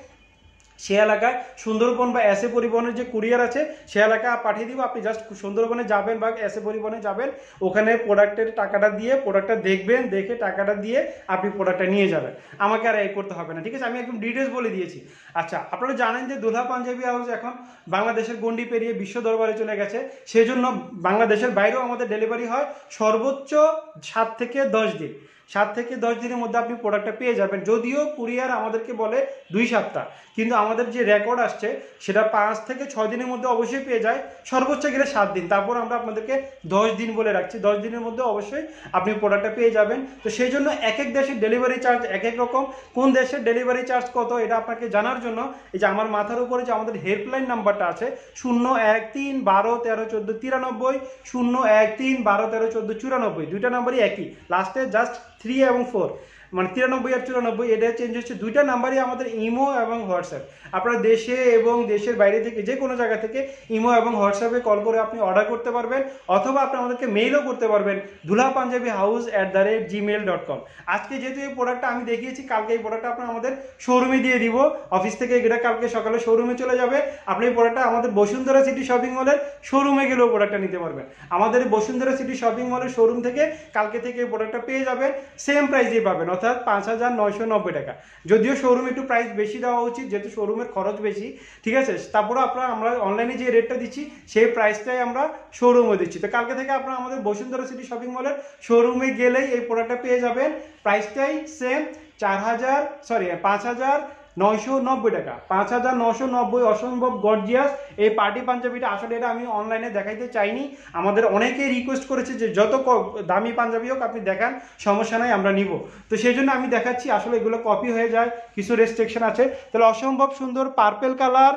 A: সে এলাকায় সুন্দরবন বা এসএ পরিবহনের যে কুরিয়ার আছে সে এলাকা পাঠিয়ে দিব। আপনি জাস্ট সুন্দরবনে যাবেন বা এসএ পরিবহনে যাবেন, ওখানে প্রোডাক্টের টাকাটা দিয়ে প্রোডাক্টটা দেখবেন, দেখে টাকাটা দিয়ে আপনি প্রোডাক্টটা নিয়ে যাবেন। আমাকে আর এই করতে হবে না, ঠিক আছে? আমি একদম ডিটেলস বলে দিয়েছি। আচ্ছা, আপনারা জানেন যে দুলহা পাঞ্জাবি হাউস এখন বাংলাদেশের গণ্ডি পেরিয়ে বিশ্ব দরবারে চলে গেছে। সেই জন্য বাংলাদেশের বাইরেও আমাদের ডেলিভারি হয় সর্বোচ্চ 7 থেকে 10 দিন। 7 থেকে 10 দিনের মধ্যে আপনি প্রোডাক্টটা পেয়ে যাবেন। যদিও কুরিয়ার আমাদেরকে বলে 2 সপ্তাহ, কিন্তু আমাদের যে রেকর্ড আসছে সেটা 5 থেকে 6 দিনের মধ্যে অবশ্যই পেয়ে যায়, সর্বোচ্চ গেলে 7 দিন। তারপর আমরা আপনাদেরকে 10 দিন বলে রাখছি, 10 দিনের মধ্যে অবশ্যই আপনি প্রোডাক্টটা পেয়ে যাবেন। তো সেই জন্য এক এক দেশের ডেলিভারি চার্জ এক এক রকম, কোন দেশের ডেলিভারি চার্জ কত এটা আপনাকে জানার জন্য এই যে আমার মাথার উপরে যে আমাদের হেল্পলাইন নাম্বারটা আছে 01312131493, 01312131494, দুইটা নাম্বারই একই, লাস্টে জাস্ট 3 এবং 4, মানে 93 আর 94, এটা চেঞ্জ হচ্ছে। দুইটা নাম্বারই আমাদের ইমো এবং হোয়াটসঅ্যাপ। আপনারা দেশে এবং দেশের বাইরে থেকে যে কোনো জায়গা থেকে ইমো এবং হোয়াটসঅ্যাপে কল করে আপনি অর্ডার করতে পারবেন, অথবা আপনি আমাদেরকে মেইলও করতে পারবেন dhulapanjabihouse@gmail.com। আজকে যেহেতু এই প্রোডাক্টটা আমি দেখিয়েছি, কালকে এই প্রোডাক্টটা আপনার আমাদের শোরুমে দিয়ে দিব, অফিস থেকে এটা কালকে সকালে শোরুমে চলে যাবে। আপনি এই প্রোডাক্টটা আমাদের বসুন্ধরা সিটি শপিং মলের শোরুমে গেলেও প্রোডাক্টটা নিতে পারবেন। আমাদের বসুন্ধরা সিটি শপিং মলের শোরুম থেকে কালকে থেকে এই প্রোডাক্টটা পেয়ে যাবেন, সেম প্রাইসেই পাবেন, অর্থাৎ 5,990 টাকা। যদিও শোরুমে একটু প্রাইস বেশি দেওয়া উচিত, যেহেতু শোরুমের খরচ বেশি, ঠিক আছে। তারপরে আমরা অনলাইনে যে রেটটা দিচ্ছি সেই প্রাইসটাই আমরা শোরুমে দিচ্ছি। তো কালকে থেকে আপনারা আমাদের বসুন্ধরা সিটি শপিং মলের শোরুমে গেলেই এই প্রোডাক্টটা পেয়ে যাবেন, প্রাইসটাই সেম 5,990 টাকা, 5,990। অসম্ভব গর্জিয়াস এই পার্টি পাঞ্জাবিটা। আসলে এটা আমি অনলাইনে দেখাইতে চাইনি, আমাদের অনেকেই রিকোয়েস্ট করেছে যে যত দামি পাঞ্জাবি হোক আপনি দেখান, সমস্যা নাই আমরা নিব। তো সেই জন্য আমি দেখাচ্ছি, আসলে এগুলো কপি হয়ে যায়, কিছু রেস্ট্রিকশন আছে। তাহলে অসম্ভব সুন্দর purple colour,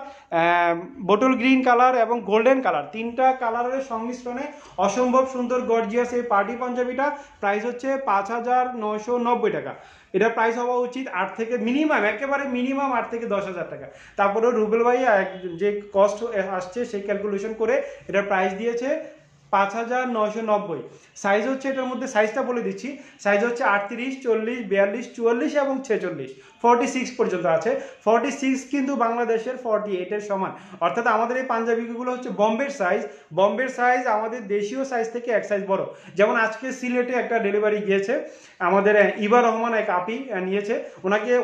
A: bottle green colour এবং গোল্ডেন কালার, তিনটা কালারের সংমিশ্রণে অসম্ভব সুন্দর গর্জিয়াস এই পার্টি পাঞ্জাবিটা প্রাইস হচ্ছে 5,990 টাকা। এটা প্রাইস হওয়া উচিত 8 থেকে মিনিমাম, একেবারে মিনিমাম 8 থেকে 10,000 টাকা। তারপরে রুবেল ভাই যে কস্ট আসছে সেই ক্যালকুলেশন করে এটার প্রাইস দিয়েছে 5,990। সাইজ হচ্ছে, এটার মধ্যে সাইজটা বলে দিচ্ছি, সাইজ হচ্ছে 38, 40, 42, 44 এবং 46, 46 পর্যন্ত আছে। 46 কিন্তু বাংলাদেশের 48 এর সমান, অর্থাৎ আমাদের এই পাঞ্জাবিগুলো হচ্ছে বোম্বের সাইজ। বোম্বের সাইজ আমাদের দেশীয় সাইজ থেকে এক সাইজ বড়। যেমন আজকে সিলেটে একটা ডেলিভারি গিয়েছে, আমাদের ইবা রহমান এক আপি নিয়েছে,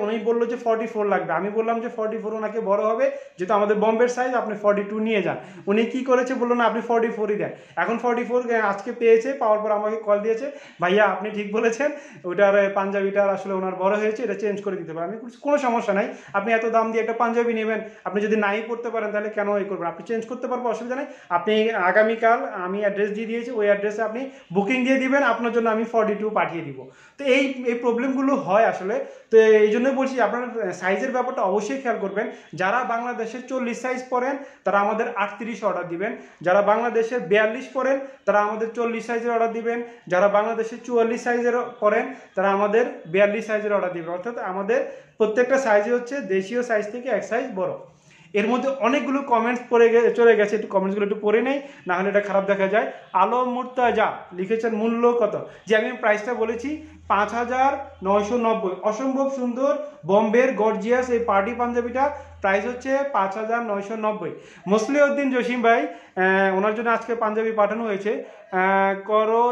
A: উনি বললো যে 44 লাগবে। আমি বললাম যে 44 ওনাকে বড় হবে, যেহেতু আমাদের বোম্বের সাইজ, আপনি 42 নিয়ে যান। উনি কি করেছে, বললো না আপনি 44ই দেন। এখন 44 আজকে পেয়েছে, পাওয়ার পর আমাকে কল দিয়েছে, ভাইয়া আপনি ঠিক বলেছেন, ওইটার পাঞ্জাবিটার আসলে ওনার বড় হয়েছে, এটা চেঞ্জ করে দিতে পারেন। আমি কোনো সমস্যা নাই, আপনি এত দাম দিয়ে একটা পাঞ্জাবি নেবেন, আপনি যদি নাই পড়তে পারেন তাহলে কেন এই করবেন, আপনি চেঞ্জ করতে পারবো, অসুবিধা নেই। আপনি আগামীকাল, আমি অ্যাড্রেস দিয়ে দিয়েছি, ওই অ্যাড্রেসে আপনি বুকিং দিয়ে দিবেন, আপনার জন্য আমি 42 পাঠিয়ে দিব। তো এই প্রবলেমগুলো হয় আসলে। তো এই জন্যই বলছি আপনার সাইজের ব্যাপারটা অবশ্যই খেয়াল করবেন। যারা বাংলাদেশের 40 সাইজ পরেন তারা আমাদের 38 অর্ডার দিবেন, যারা বাংলাদেশের 42 পরেন তারা আমাদের 40 সাইজের অর্ডার দিবেন, যারা বাংলাদেশের 44 সাইজের পরেন তারা আমাদের 42 সাইজের অর্ডার দিবেন। অর্থাৎ আমাদের প্রত্যেকটা সাইজই হচ্ছে দেশীয় সাইজ থেকে এক সাইজ বড়। এর মধ্যে অনেকগুলো কমেন্টস চলে গেছে, একটু কমেন্টসগুলো একটু পড়ে নেই, না হলে এটা খারাপ দেখা যায়। আলম মুর্তাজা লিখেছেন মূল্য কত, যে আমি প্রাইসটা বলেছি 5,990। অসম্ভব সুন্দর বোম্বের গর্জিয়াস এই পার্টি পাঞ্জাবিটা প্রাইস হচ্ছে 5,990। মসলিউদ্দিন জসিম ভাই, ওনার জন্য আজকে পাঞ্জাবি পাঠানো হয়েছে। কারো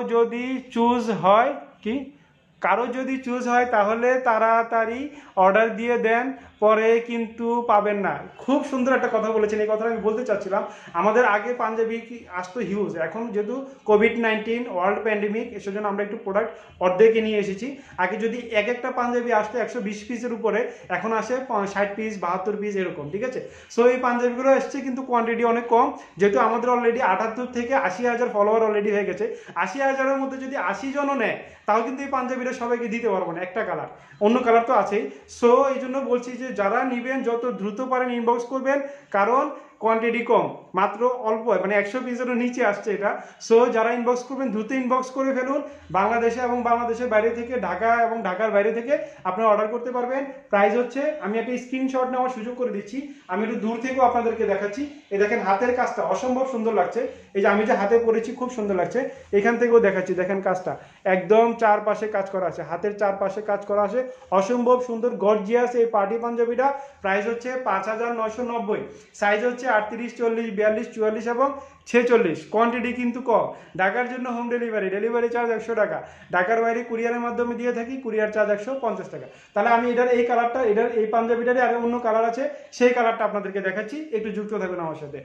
A: যদি চুজ হয় তাহলে তাড়াতাড়ি অর্ডার দিয়ে দেন, পরে কিন্তু পাবেন না। খুব সুন্দর একটা কথা বলেছেন, এই কথাটা আমি বলতে চাচ্ছিলাম। আমাদের আগে পাঞ্জাবি আসতো হিউজ, এখন যেহেতু কোভিড-19 ওয়ার্ল্ড প্যান্ডেমিক, সেজন্য আমরা একটু প্রোডাক্ট অর্ধেকে নিয়ে এসেছি। আগে যদি একটা পাঞ্জাবি আসতো 120 পিসের উপরে, এখন আসে 60 পিস, 72 পিস এরকম, ঠিক আছে। সো এই পাঞ্জাবিগুলো এসছে কিন্তু কোয়ান্টিটি অনেক কম, যেহেতু আমাদের অলরেডি 78 থেকে 80,000 ফলোয়ার অলরেডি হয়ে গেছে। 80,000-এর মধ্যে যদি 80 জনও নেয় তাও কিন্তু এই পাঞ্জাবিটা সবাইকে দিতে পারবো না, একটা কালার, অন্য কালার তো আছেই। সো এই জন্য বলছি যে যারা নেবেন যত দ্রুত পারেন ইনবক্স করবেন, কারণ কোয়ান্টিটি কম, মাত্র অল্প, মানে 100 পিসেরও নিচে আসছে এটা। সো যারা ইনবক্স করবেন দ্রুত ইনবক্স করে ফেলুন। বাংলাদেশে এবং বাংলাদেশের বাইরে থেকে, ঢাকা এবং ঢাকার বাইরে থেকে আপনারা অর্ডার করতে পারবেন। প্রাইস হচ্ছে, আমি একটা স্ক্রিনশট নেওয়ার সুযোগ করে দিচ্ছি, আমি একটু দূর থেকেও আপনাদেরকে দেখাচ্ছি। এই দেখেন হাতের কাজটা অসম্ভব সুন্দর লাগছে, এই যে আমি যে হাতে পরেছি খুব সুন্দর লাগছে, এখান থেকেও দেখাচ্ছি, দেখেন কাজটা একদম চারপাশে কাজ করা আছে, হাতের চারপাশে কাজ করা আছে, অসম্ভব সুন্দর গর্জিয়াস এই পার্টি পাঞ্জাবিটা প্রাইস হচ্ছে 5,990। সাইজ হচ্ছে 38, 40, 42, 44 এবং 46। কোয়ান্টিটি কিন্তু কম। ঢাকার জন্য হোম ডেলিভারি চার্জ 100 টাকা, ঢাকার বাইরে কুরিয়ারের মাধ্যমে দিয়ে থাকি, কুরিয়ার চার্জ 150 টাকা। তাহলে আমি এই কালারটা, এই পাঞ্জাবিটারই আর অন্য কালার আছে, সেই কালারটা আপনাদেরকে দেখাচ্ছি, একটু যুক্ত থাকুন আমার সাথে।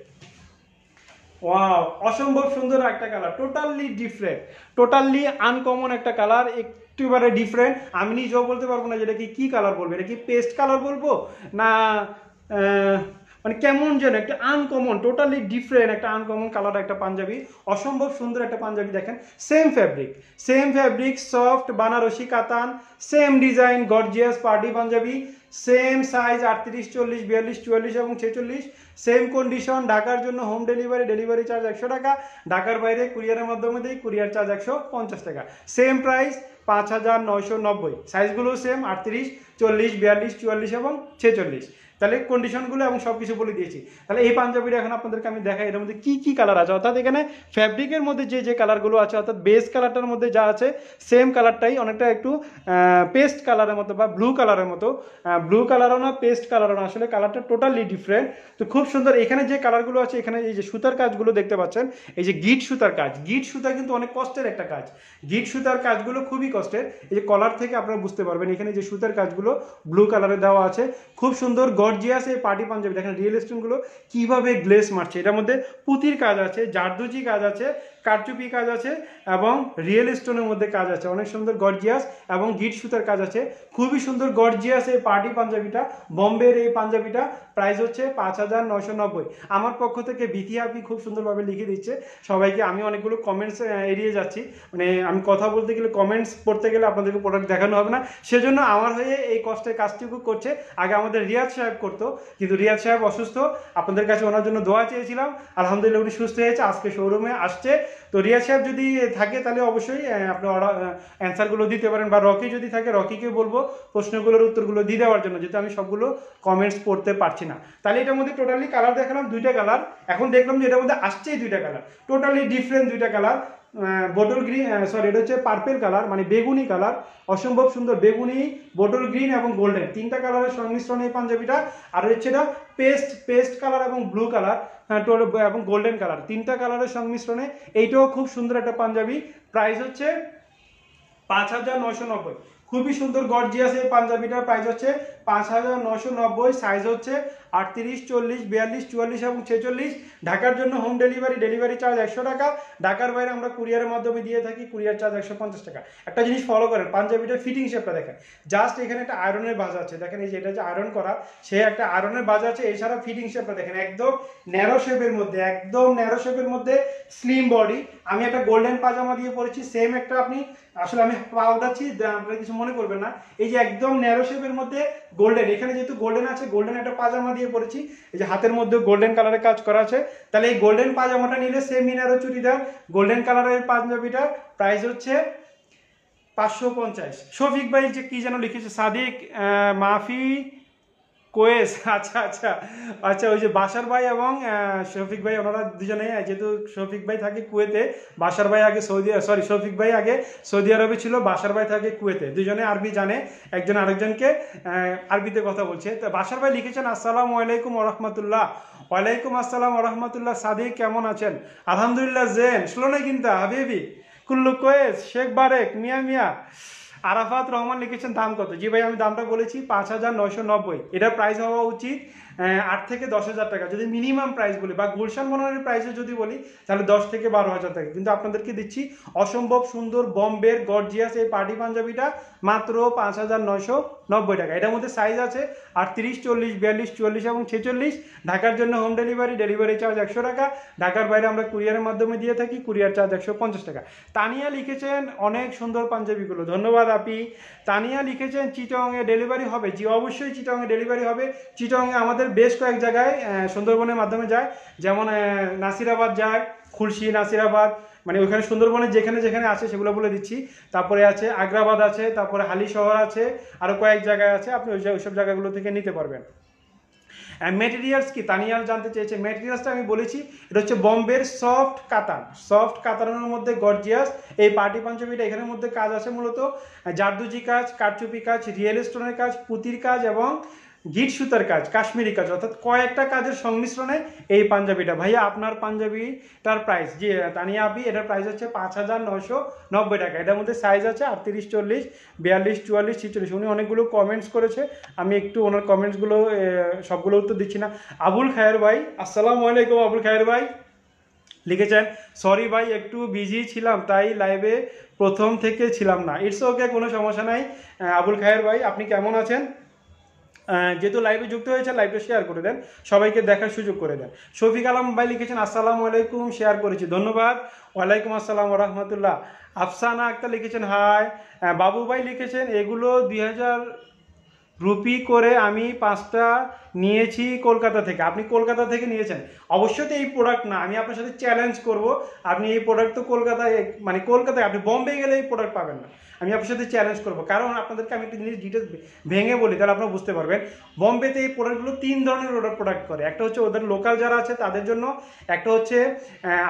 A: ওয়াও, অসম্ভব সুন্দর একটা colour, totally different, totally uncommon একটা কালার, একেবারে ডিফারেন্ট। আমি নিজেও বলতে পারবো না যেটা কি কালার বলবো, এটা কি পেস্ট কালার বলবো না মানে কেমন যেন একটা আনকমন, টোটালি ডিফারেন্ট একটা আনকমন কালার একটা পাঞ্জাবি, অসম্ভব সুন্দর একটা পাঞ্জাবি। দেখেন সেম ফ্যাব্রিক সফট বানারসি কাতান, same design gorgeous party Punjabi, same size 38, 40, 42, 44 এবং 46, সেম কন্ডিশন। ঢাকার জন্য হোম ডেলিভারি চার্জ 100 টাকা, ঢাকার বাইরে কুরিয়ারের মাধ্যমে দিই, কুরিয়ার চার্জ 150 টাকা। সেম প্রাইস 5990, সাইজগুলো সেম 38, 40, 42, 44 এবং 46। তাহলে কন্ডিশনগুলো এবং সব কিছু বলে দিয়েছি। তাহলে এই পাঞ্জাবিটা এখন আপনাদেরকে আমি দেখাই এর মধ্যে কি কালার আছে, অর্থাৎ এখানে ফ্যাব্রিকের মধ্যে যে কালারগুলো আছে, অর্থাৎ বেস কালারটার মধ্যে যা আছে সেম কালারটাই, অনেকটা একটু পেস্ট কালারের মতো বা ব্লু কালারের মতো, ব্লু কালারও না পেস্ট কালারও না, আসলে কালারটা টোটালি ডিফারেন্ট। তো খুব সুন্দর। এখানে যে কালারগুলো আছে, এখানে এই যে সুতার কাজগুলো দেখতে পাচ্ছেন, এই যে গিট সুতার কাজ, গিট সুতা কিন্তু অনেক কষ্টের একটা কাজ, গিট সুতার কাজগুলো খুবই কষ্টের। এই যে কলার থেকে আপনারা বুঝতে পারবেন, এখানে যে সুতার কাজগুলো ব্লু কালারে দেওয়া আছে, খুব সুন্দর গর্জিয়াস এই পার্টি পাঞ্জাবি। দেখেন রিয়েল স্টোনগুলো কিভাবে গ্লেস মারছে, এটার মধ্যে পুঁতির কাজ আছে, জারদুজি কাজ আছে, কারচুপি কাজ আছে এবং রিয়েল স্টোনের মধ্যে কাজ আছে, অনেক সুন্দর গর্জিয়াস এবং গিট সুতার কাজ আছে। খুবই সুন্দর গর্জিয়াস এই পার্টি পাঞ্জাবিটা, বম্বের এই পাঞ্জাবিটা প্রাইস হচ্ছে 5990। আমার পক্ষ থেকে বিথি আপি খুব সুন্দরভাবে লিখে দিচ্ছে সবাইকে। আমি অনেকগুলো কমেন্টস এড়িয়ে যাচ্ছি, মানে আমি কথা বলতে গেলে কমেন্টস পড়তে গেলে আপনাদেরকে প্রোডাক্ট দেখানো হবে না, সেজন্য আমার হয়ে এই কষ্টের কাজটুকু করছে। আগে আমাদের রিয়াদ সাহেব করতো, কিন্তু রিয়াদ সাহেব অসুস্থ, আপনাদের কাছে ওনার জন্য দোয়া চেয়েছিলাম, আলহামদুলিল্লাহ উনি সুস্থ হয়েছে, আজকে শোরুমে আসছে। তো রিয়াদ সাহেব যদি থাকে তাহলে অবশ্যই আপনি অ্যান্সারগুলো দিতে পারেন, বা রকি যদি থাকে রকিকে বলবো প্রশ্নগুলোর উত্তরগুলো দিয়ে দেওয়ার জন্য, যেহেতু আমি সবগুলো কমেন্টস পড়তে পারছি না। তাহলে এটার মধ্যে টোটালি কালার দেখালাম দুইটা কালার, এখন দেখলাম যে এটার মধ্যে আসছেই দুইটা কালার, টোটালি ডিফারেন্ট দুইটা কালার। বটল গ্রিন, সরি এটা হচ্ছে পার্পেল কালার, মানে বেগুনি কালার, অসম্ভব সুন্দর বেগুনি, বটল গ্রিন এবং গোল্ডেন, তিনটা কালারের সংমিশ্রণ এই পাঞ্জাবিটা। আর হচ্ছে এটা পেস্ট কালার এবং ব্লু কালার এবং গোল্ডেন কালার, তিনটা কালারের সংমিশ্রণে এইটাও খুব সুন্দর একটা পাঞ্জাবি। প্রাইস হচ্ছে 5990। খুবই সুন্দর গর্জিয়াস এই পাঞ্জাবিটার প্রাইস হচ্ছে 5990, সাইজ হচ্ছে 38, 40, 42, 44 এবং 46। ঢাকার জন্য হোম ডেলিভারি চার্জ 100 টাকা, ঢাকার বাইরে আমরা কুরিয়ারের মাধ্যমে দিয়ে থাকি, কুরিয়ার চার্জ 150 টাকা। একটা জিনিস ফলো করেন, পাঞ্জাবিটার ফিটিং শেপটা দেখেন, জাস্ট এখানে একটা আয়রনের বাজ আছে, দেখেন এই যে এটা যে আয়রন করা, সে একটা আয়রনের বাজ আছে, এছাড়া ফিটিং শেপটা দেখেন একদম ন্যারো শেপের মধ্যে স্লিম বডি। আমি একটা গোল্ডেন পাজামা দিয়ে পরেছি, সেম একটা, আপনি আসলে আমি পা উঠাচ্ছি আপনারা কিছু মনে করবেন না, এই যে একদম ন্যারো শেপের মধ্যে গোল্ডেন, এখানে যেহেতু গোল্ডেন আছে, গোল্ডেন একটা পাজামা দিয়ে পরেছি, এই যে হাতের মধ্যে গোল্ডেন কালারের কাজ করা আছে। তাহলে এই গোল্ডেন পাজামাটা নিলে সেম ন্যারো চুড়িদার গোল্ডেন কালারের পাঞ্জাবিটা প্রাইস হচ্ছে 550। শফিক ভাই যে কি যেন লিখেছে, সাদিক মাফি কোয়েস, আচ্ছা ওই যে বাসার ভাই এবং শফিক ভাই, ওনারা দুজনে, যেহেতু শফিক ভাই থাকে কুয়েতে, বাসার ভাই আগে শফিক ভাই আগে সৌদি আরবে ছিল, বাসার ভাই থাকে কুয়েতে, দুজনে আরবি জানে, একজন আরেকজনকে আরবিতে কথা বলছে। তো বাসার ভাই লিখেছেন আসসালামু আলাইকুম ওয়া রাহমাতুল্লাহ। ওয়ালাইকুম আসসালাম ওয়া রাহমাতুল্লাহ। সাদিক কেমন আছেন? আলহামদুলিল্লাহ জেন স্লোনে কিনতা হাবিবি কুল্লু কোয়েস শেখ বারেক মিয়া। আরাফাত রহমান লিখেছেন দাম কত? জি ভাই আমি দামটা বলেছি 5990। এটার প্রাইস হওয়া উচিত 8 থেকে 10,000 টাকা, যদি মিনিমাম প্রাইস বলি, বা গুলশান বনারের প্রাইসে যদি বলি তাহলে 10 থেকে 12,000 টাকা। কিন্তু আপনাদেরকে দিচ্ছি অসম্ভব সুন্দর বম্বের গর্জিয়াস এই পার্টি পাঞ্জাবিটা মাত্র 5990 টাকা। এটার মধ্যে সাইজ আছে 38, 40, 42, 44 এবং 46। ঢাকার জন্য হোম ডেলিভারি চার্জ 100 টাকা, ঢাকার বাইরে আমরা কুরিয়ারের মাধ্যমে দিয়ে থাকি, কুরিয়ার চার্জ 150 টাকা। তানিয়া লিখেছেন অনেক সুন্দর পাঞ্জাবিগুলো, ধন্যবাদ আপি। তানিয়া লিখেছেন চিটাংয়ে ডেলিভারি হবে? জি অবশ্যই চিটাংয়ে ডেলিভারি হবে। চিটাংয়ে আমাদের বেশ কয়েক জায়গায় সুন্দরবনের মাধ্যমে যায়, যেমন নাসিরাবাদ যায়, খুলশি, নাসিরাবাদ, মানে ওইখানে সুন্দরবনের যেখানে আছে সেগুলো বলে দিচ্ছি। তারপরে আছে আগ্রাবাদ আছে, তারপরে হালি শহর আছে, আরও কয়েক জায়গায় আছে, আপনি ওইসব জায়গাগুলো থেকে নিতে পারবেন। মেটেরিয়ালস কি তানিয়াল জানতে চেয়েছে, মেটেরিয়ালসটা আমি বলেছি, এটা হচ্ছে বম্বের সফট কাতানের মধ্যে গর্জিয়াস এই পার্টি পাঞ্জাবিটা। এখানের মধ্যে কাজ আছে মূলত জারদুজি কাজ, কারচুপি কাজ, রিয়েল স্টোনের কাজ, পুঁতির কাজ এবং গিট সুতার কাজ, কাশ্মীরি কাজ, অর্থাৎ কয়েকটা কাজের সংমিশ্রণে এই পাঞ্জাবিটা। ভাইয়া আপনার পাঞ্জাবিটার প্রাইস, জি তানিয়া আপি, এটার প্রাইস হচ্ছে 5990 টাকা। এটার মধ্যে সাইজ আছে 38, 40, 42, 44, 46। উনি অনেকগুলো কমেন্টস করেছে, আমি একটু ওনার কমেন্টসগুলো সবগুলো উত্তর দিচ্ছি না। আবুল খায়ের ভাই, আসসালামু আলাইকুম আবুল খায়ের ভাই। লিখেছেন সরি ভাই একটু বিজি ছিলাম তাই লাইভে প্রথম থেকে ছিলাম না। ইটস ওকে, কোনো সমস্যা নাই। আবুল খায়ের ভাই আপনি কেমন আছেন? যেহেতু লাইভে যুক্ত হয়েছে লাইভটা শেয়ার করে দেন, সবাইকে দেখার সুযোগ করে দেন। শফিক আলম ভাই লিখেছেন আসসালামু আলাইকুম, শেয়ার করেছি, ধন্যবাদ। ওয়ালাইকুম আসসালাম রহমতুল্লাহ। আফসানা আক্তার লিখেছেন হাই। বাবু ভাই লিখেছেন এগুলো 2000 রুপি করে আমি 5টা নিয়েছি কলকাতা থেকে। আপনি কলকাতা থেকে নিয়েছেন, অবশ্যই তো এই প্রোডাক্ট না। আমি আপনার সাথে চ্যালেঞ্জ করব, আপনি এই প্রোডাক্ট তো কলকাতায় মানে কলকাতায়, আপনি বম্বে গেলে এই প্রোডাক্ট পাবেন না। আমি আপনার সাথে চ্যালেঞ্জ করব, কারণ আপনাদেরকে আমি একটা জিনিস ডিটেলস ভেঙে বলি, তাহলে আপনারা বুঝতে পারবেন। বম্বেতে এই প্রোডাক্টগুলো 3 ধরনের প্রোডাক্ট করে। একটা হচ্ছে ওদের লোকাল যারা আছে তাদের জন্য, একটা হচ্ছে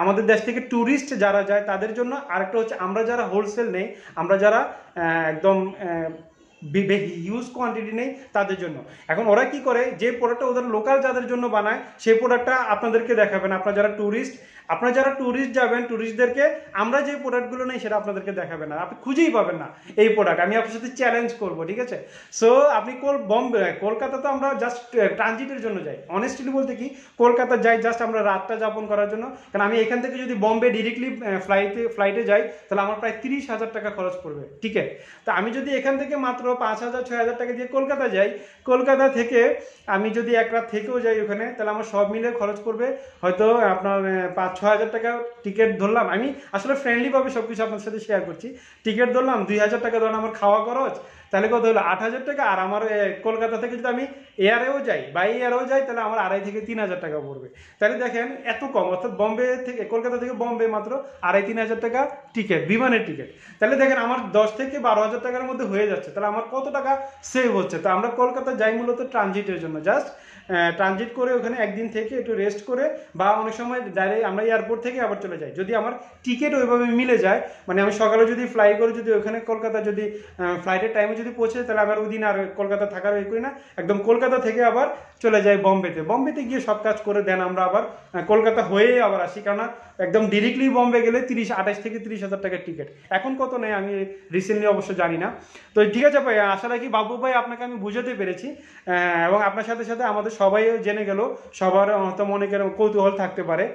A: আমাদের দেশ থেকে ট্যুরিস্ট যারা যায় তাদের জন্য, আর একটা হচ্ছে আমরা যারা হোলসেল নেই, আমরা যারা একদম হিউজ কোয়ান্টিটি নেই তাদের জন্য। এখন ওরা কি করে, যে প্রোডাক্টটা ওদের লোকাল যাদের জন্য বানায় সেই প্রোডাক্টটা আপনাদেরকে দেখাবেন। আপনারা যারা ট্যুরিস্ট যাবেন, ট্যুরিস্টদেরকে আমরা যে প্রোডাক্টগুলো নেই সেটা আপনাদেরকে দেখাবে না, আপনি খুঁজেই পাবেন না এই প্রোডাক্ট। আমি আপনার সাথে চ্যালেঞ্জ করবো, ঠিক আছে? সো আপনি কলকাতা তো আমরা জাস্ট ট্রানজিটের জন্য যাই। অনেস্টলি বলতে কি, কলকাতা যাই জাস্ট আমরা রাতটা যাপন করার জন্য। কারণ আমি এখান থেকে যদি বম্বে ডিরেক্টলি ফ্লাইটে যাই তাহলে আমার প্রায় 30,000 টাকা খরচ পড়বে টিকিট। তো আমি যদি এখান থেকে মাত্র 5,000-6,000 টাকা দিয়ে কলকাতা যাই, কলকাতা থেকে আমি যদি এক রাত থেকেও যাই ওখানে, তাহলে আমার সব মিলে খরচ পড়বে হয়তো আপনার 5-6 হাজার টাকা। টিকিট ধরলাম, আমি আসলে ফ্রেন্ডলিভাবে সব কিছু আপনার সাথে শেয়ার করছি। টিকিট ধরলাম 2,000 টাকা, ধরুন আমার খাওয়া খরচ, তাহলে কত হলো 8,000 টাকা। আর আমার কলকাতা থেকে যদি আমি এয়ারেও যাই, বাই এয়ারেও যাই, তাহলে আমার 2,500-3,000 টাকা পড়বে। তাহলে দেখেন এত কম, অর্থাৎ বম্বে থেকে কলকাতা থেকে বম্বে মাত্র 2,500-3,000 টাকা টিকিট, বিমানের টিকিট। তাহলে দেখেন আমার 10,000-12,000 টাকার মধ্যে হয়ে যাচ্ছে। তাহলে আমার কত টাকা সেভ হচ্ছে। তো আমরা কলকাতা যাই মূলত ট্রানজিটের জন্য, জাস্ট ট্রানজিট করে ওখানে একদিন থেকে একটু রেস্ট করে, বা অনেক সময় ডাইরেক্ট আমরা এয়ারপোর্ট থেকে আবার চলে যাই যদি আমার টিকিট ওইভাবে মিলে যায়। মানে আমি সকালে যদি ফ্লাই করে যদি ওখানে কলকাতা যদি ফ্লাইটের টাইমে যদি পৌঁছে, তাহলে আবার ওই দিন আর কলকাতা থাকার ওই করি না, একদম কলকাতা থেকে আবার চলে যাই বম্বেতে গিয়ে সব কাজ করে দেন আমরা আবার কলকাতা হয়ে আবার আসি। কারণ একদম ডিরেক্টলি বম্বে গেলে 28,000-30,000 টাকার টিকিট, এখন কত নেই আমি রিসেন্টলি অবশ্য জানি না। তো ঠিক আছে ভাই, আশা রাখি বাবু ভাই আপনাকে আমি বুঝাতে পেরেছি, এবং আপনার সাথে সাথে আমাদের সবাই জেনে গেল, সবার হয়তো অনেকের কৌতূহল থাকতে পারে।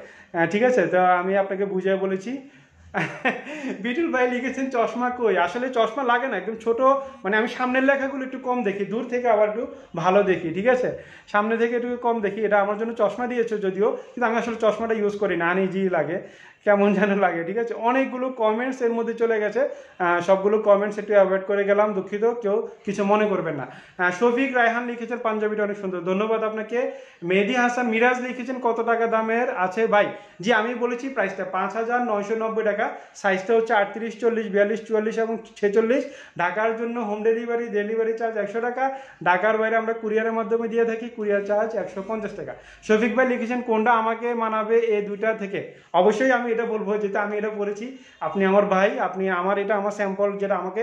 A: ঠিক আছে, তো আমি আপনাকে বুঝিয়ে বলেছি। বিটুল ভাই লিখেছেন চশমা কই, আসলে চশমা লাগে না, একদম ছোট, মানে আমি সামনের লেখাগুলো একটু কম দেখি, দূর থেকে আবার একটু ভালো দেখি, ঠিক আছে? সামনে থেকে একটু কম দেখি, এটা আমার জন্য চশমা দিয়েছে যদিও, কিন্তু আমি আসলে চশমাটা ইউজ করি না, আনইজি লাগে, কেমন যেন লাগে, ঠিক আছে? অনেকগুলো কমেন্টস এর মধ্যে চলে গেছে, সবগুলো কমেন্টস একটু অ্যাভয়েড করে গেলাম, দুঃখিত, কেউ কিছু মনে করবেন না। শফিক রায়হান লিখেছেন পাঞ্জাবিটা অনেক সুন্দর, ধন্যবাদ আপনাকে। মেহেদি হাসান মিরাজ লিখেছেন কত টাকা দামের আছে ভাই? জি আমি বলেছি প্রাইসটা 5,990 টাকা, সাইজটা হচ্ছে 38, 40, 42, 44 এবং 46। ঢাকার জন্য হোম ডেলিভারি চার্জ 100 টাকা, ঢাকার বাইরে আমরা কুরিয়ারের মাধ্যমে দিয়ে থাকি, কুরিয়ার চার্জ 150 টাকা। শফিক ভাই লিখেছেন কোনটা আমাকে মানাবে এই দুইটা থেকে? অবশ্যই আমি এটা বলবো, যেটা আমি এটা পড়েছি, আপনি আমার ভাই, আপনি আমার, এটা আমার স্যাম্পল, যেটা আমাকে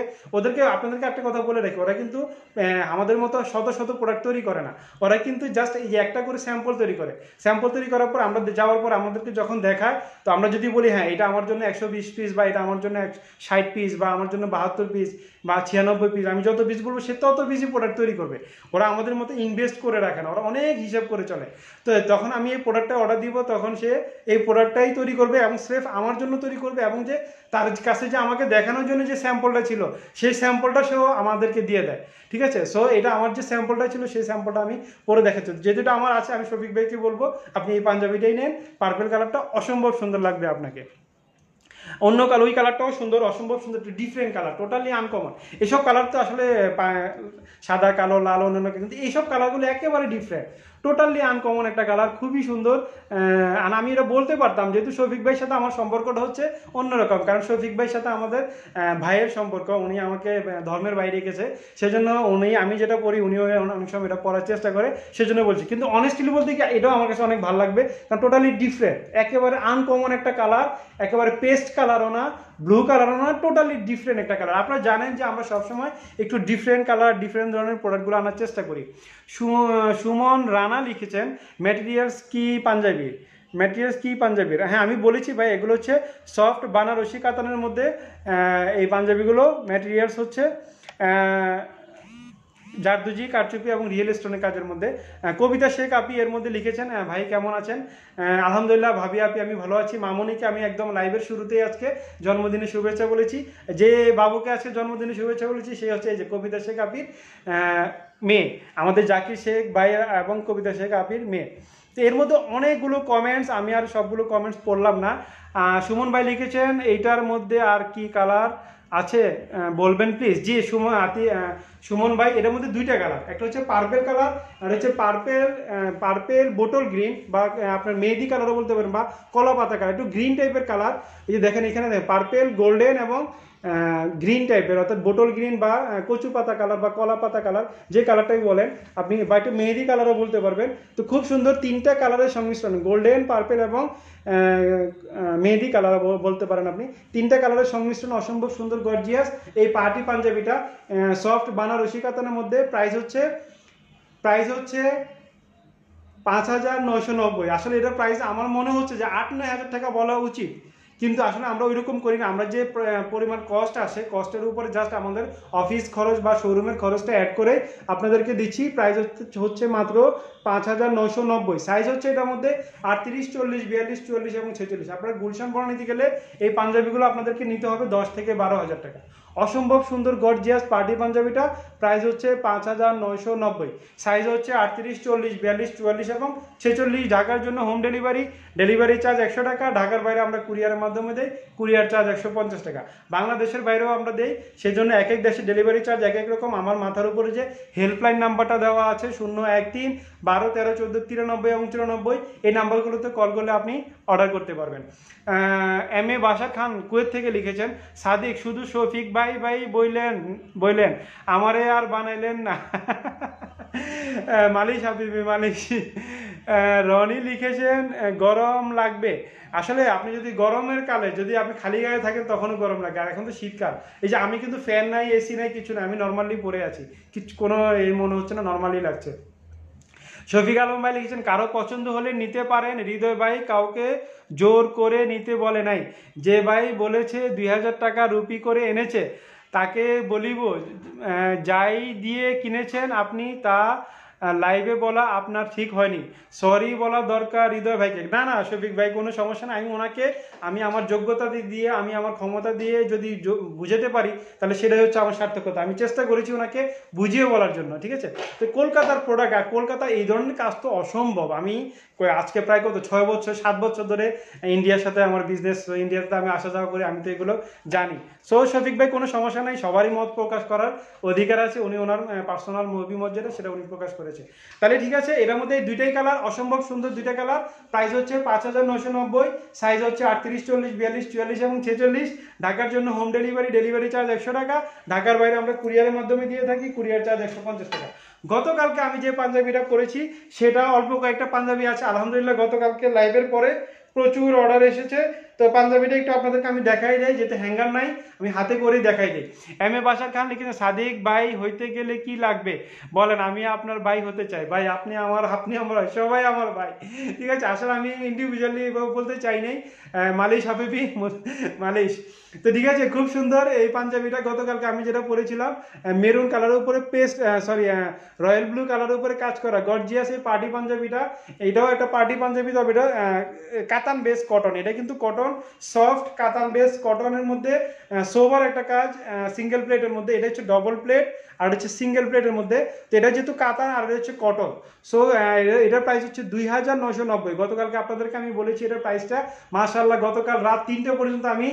A: আপনাদেরকে একটা কথা বলে রাখি, ওরা কিন্তু আমাদের মতো শত শত প্রোডাক্ট তৈরি করে না, ওরা কিন্তু জাস্ট এই যে একটা করে স্যাম্পল তৈরি করে। স্যাম্পল তৈরি করার পর আমরা যাওয়ার পর আমাদেরকে যখন দেখায়, তো আমরা যদি বলি হ্যাঁ এটা আমার জন্য 120 পিস, বা এটা আমার জন্য 60 পিস, বা আমার জন্য 72 পিস বা 96 পিস, আমি যত পিস বলবো সে তত পিসই প্রোডাক্ট তৈরি করবে। ওরা আমাদের মতো ইনভেস্ট করে রাখে না, ওরা অনেক হিসাব করে চলে। তো যখন আমি এই প্রোডাক্টটা অর্ডার দিব, তখন সে এই প্রোডাক্টটাই তৈরি করবে এবং স্রেফ আমার জন্য তৈরি করবে, এবং যে তার কাছে যে আমাকে দেখানোর জন্য যে স্যাম্পলটা ছিল সেই স্যাম্পলটা সেও আমাদেরকে দিয়ে দেয়, ঠিক আছে? সো এটা আমার যে স্যাম্পলটা ছিল সেই স্যাম্পলটা আমি পরে দেখাচ্ছি, যেটা আমার আছে। আমি শফিক ভাইকে বলবো আপনি এই পাঞ্জাবিটাই নেন, পার্পল কালারটা অসম্ভব সুন্দর লাগবে আপনাকে। অন্য কালার, ওই কালারটাও সুন্দর, অসম্ভব সুন্দর, ডিফারেন্ট কালার, টোটালি আনকমন। এসব কালার তো আসলে সাদা, কালো, লাল, অন্যান্য, কিন্তু এইসব কালারগুলো একেবারে ডিফারেন্ট, টোটালি আনকমন একটা কালার, খুবই সুন্দর। আর আমি এটা বলতে পারতাম, যেহেতু শফিক ভাইয়ের সাথে আমার সম্পর্কটা হচ্ছে অন্যরকম, কারণ শফিক ভাইয়ের সাথে আমাদের ভাইয়ের সম্পর্ক, উনি আমাকে ধর্মের বাইরে রেখেছে, সেজন্য আমি যেটা পড়ি উনিও অনেক সময় এটা পড়ার চেষ্টা করে, সেজন্য বলছি। কিন্তু অনেস্টলি বলতে কি, এটাও আমার কাছে অনেক ভালো লাগবে, কারণ টোটালি ডিফারেন্ট, একেবারে আনকমন একটা কালার, একেবারে পেস্ট কালারও না, ব্লু কালারও না, টোটালি ডিফারেন্ট একটা কালার। আপনারা জানেন যে আমরা সবসময় একটু ডিফারেন্ট কালার, ডিফারেন্ট ধরনের প্রোডাক্টগুলো আনার চেষ্টা করি। সুমন রানা লিখেছেন ম্যাটেরিয়ালস কি পাঞ্জাবির? হ্যাঁ আমি বলেছি ভাই, এগুলো হচ্ছে সফট বানারসি কাতানের মধ্যে এই পাঞ্জাবিগুলো। ম্যাটেরিয়ালস হচ্ছে জারদুজি, কারচুপি এবং রিয়েল স্টোনের কাজের মধ্যে। কবিতা শেখ আপি এর মধ্যে লিখেছেন, ভাই কেমন আছেন? আলহামদুলিল্লাহ ভাবি আপি আমি ভালো আছি। মামনিকে আমি একদম লাইভের শুরুতেই আজকে জন্মদিনের শুভেচ্ছা বলেছি। যে বাবুকে আজকে জন্মদিনের শুভেচ্ছা বলেছি সে হচ্ছে এই যে কবিতা শেখ আপির মেয়ে, আমাদের জাকির শেখ ভাই এবং কবিতা শেখ আপির মেয়ে। তো এর মধ্যে অনেকগুলো কমেন্টস, আমি আর সবগুলো কমেন্টস পড়লাম না। সুমন ভাই লিখেছেন এইটার মধ্যে আর কি কালার আছে বলবেন প্লিজ। জি সুমন ভাই, এটার মধ্যে দুইটা কালার, একটা হচ্ছে পার্পেল কালার আর হচ্ছে পার্পেল বোটল গ্রিন বা আপনার মেহেদি কালারও বলতে পারেন বা কলা পাতা কালার, একটু গ্রিন টাইপের কালার। এই যে দেখেন এখানে পার্পেল, গোল্ডেন এবং গ্রিন টাইপের, অর্থাৎ বোটল গ্রিন বা কচু পাতা কালার বা কলা পাতা কালার, যে কালারটাই বলেন আপনি, বা একটু মেহেদি কালারও বলতে পারবেন। তো খুব সুন্দর তিনটা কালারের সংমিশ্রণ, গোল্ডেন, পার্পেল এবং মেহেদি কালার বলতে পারেন আপনি, তিনটা কালারের সংমিশ্রণ অসম্ভব সুন্দর গর্জিয়াস। এই পার্টি পাঞ্জাবিটা সফট বানারসি কাতানের মধ্যে প্রাইস হচ্ছে 5,990। আসলে এটার প্রাইস আমার মনে হচ্ছে যে 8-9 হাজার টাকা বলা উচিত, কিন্তু আসলে আমরা ওইরকম করি না। আমরা যে পরিমাণ কস্ট আসে, কস্টের উপরে জাস্ট আমাদের অফিস খরচ বা শোরুমের খরচটা অ্যাড করে আপনাদেরকে দিচ্ছি। প্রাইস হচ্ছে মাত্র 5,990। সাইজ হচ্ছে এটার মধ্যে 38, 40, 42, 44 এবং 46। আপনারা গুলশান বড় নিতে গেলে এই পাঞ্জাবিগুলো আপনাদেরকে নিতে হবে 10 থেকে 12 হাজার টাকা। অসম্ভব সুন্দর গর্জিয়াস পার্টি পাঞ্জাবিটা প্রাইস হচ্ছে 5,990। সাইজ হচ্ছে 38, 40, 42, 44 এবং 46। ঢাকার জন্য হোম ডেলিভারি চার্জ 100 টাকা। ঢাকার বাইরে আমরা কুরিয়ারের মাধ্যমে দেই, কুরিয়ার চার্জ 150 টাকা। বাংলাদেশের বাইরেও আমরা দেই, সেজন্য এক এক দেশে ডেলিভারি চার্জ এক এক রকম। আমার মাথার উপরে যে হেল্পলাইন নাম্বারটা দেওয়া আছে 013 12 13 14 93 এবং 94, এই নাম্বারগুলোতে কল করলে আপনি অর্ডার করতে পারবেন। M A Basha Khan Kuwait থেকে লিখেছেন, সাদিক শুধু শফিক ভাই বইলেন আমারে আর বানাইলেন না। মালিশ হাবিবি মালিশ। রনি লিখেছেন গরম লাগবে। আসলে আপনি যদি গরমের কালে যদি আপনি খালি গায়ে থাকেন তখনও গরম লাগে, আর এখন তো শীতকাল। এই যে আমি কিন্তু ফ্যান নাই, এসি নাই, কিছু নাই, আমি নর্মালি পরে আছি, কিছু কোনো এই মনে হচ্ছে না, নর্মালি লাগছে। শফিক আলম ভাই লিখেছেন, কারো পছন্দ হলে নিতে পারেন। হৃদয় ভাই কাউকে জোর করে নিতে বলে নাই, যে ভাই বলেছে 2,000 টাকা রুপি করে এনেছে তাকে বলিব যাই দিয়ে কিনেছেন আপনি তা লাইভে বলা আপনার ঠিক হয়নি, সরি বলা দরকার হৃদয় ভাইকে। না শফিক ভাই কোনো সমস্যা না, আমি আমার যোগ্যতা দিয়ে, আমি আমার ক্ষমতা দিয়ে যদি বুঝাতে পারি তাহলে সেটাই হচ্ছে আমার সার্থকতা। আমি চেষ্টা করেছি ওনাকে বুঝিয়ে বলার জন্য, ঠিক আছে। তো কলকাতার প্রোডাক্ট, আর কলকাতা এই ধরনের কাজ তো অসম্ভব। আমি আজকে প্রায় 7 বছর ধরে ইন্ডিয়ার সাথে আমার বিজনেস, ইন্ডিয়াতে আমি আসা যাওয়া করি, আমি তো এগুলো জানি। সো শফিক ভাই কোনো সমস্যা নাই, সবারই মত প্রকাশ করার অধিকার আছে, উনি ওনার পার্সোনাল অভিমত যেটা সেটা উনি প্রকাশ করেছে। তাহলে ঠিক আছে, এর মধ্যে এই দুইটাই কালার, অসম্ভব সুন্দর দুইটা কালার। প্রাইস হচ্ছে 5,990। সাইজ হচ্ছে 38, 40, 42, 44 এবং 46। ঢাকার জন্য হোম ডেলিভারি চার্জ 100 টাকা। ঢাকার বাইরে আমরা কুরিয়ারের মাধ্যমে দিয়ে থাকি, কুরিয়ার চার্জ 150 টাকা। গতকালকে আমি যে পাঞ্জাবিটা করেছি সেটা অল্প কয়েকটা পাঞ্জাবি আছে, আলহামদুলিল্লাহ গতকালকে লাইভের পরে প্রচুর অর্ডার এসেছে। তো পাঞ্জাবিটা একটু আপনাদেরকে আমি দেখাই যাই, যেতে হ্যাঙ্গার নাই, আমি হাতে করে দেখাই দিই। এম এ বাশার খান লিখেছেন, সাদিক ভাই হইতে গেলে কি লাগবে বলেন, আমি আপনার ভাই হতে চাই। ভাই আপনি আমার ভাই, সবাই আমার ভাই, ঠিক আছে। আসলে আমি ইন্ডিভিজুয়ালি বলতে চাই নাই, মালিশ হাবিবি মালিশ। তো ঠিক আছে, খুব সুন্দর এই পাঞ্জাবিটা গতকালকে আমি যেটা পরেছিলাম, মেরুন কালারের উপরে রয়্যাল ব্লু কালারের উপরে কাজ করা গর্জিয়াস এই পার্টি পাঞ্জাবিটা। এটাও একটা পার্টি পাঞ্জাবি, তবে এটা কাতান বেস কটন, এটা কিন্তু কটন, সফট কাতান বেস কটনের মধ্যে সোভার একটা কাজ, সিঙ্গেল প্লেটের মধ্যে। এটা হচ্ছে ডবল প্লেট আর হচ্ছে সিঙ্গেল প্লেটের মধ্যে। তো এটা যেহেতু কাতান আর এটা হচ্ছে কটন, সো এটার প্রাইস হচ্ছে 2,990। গতকালকে আপনাদেরকে আমি বলেছি এটার প্রাইসটা। মাশাআল্লাহ গতকাল রাত 3টে পর্যন্ত আমি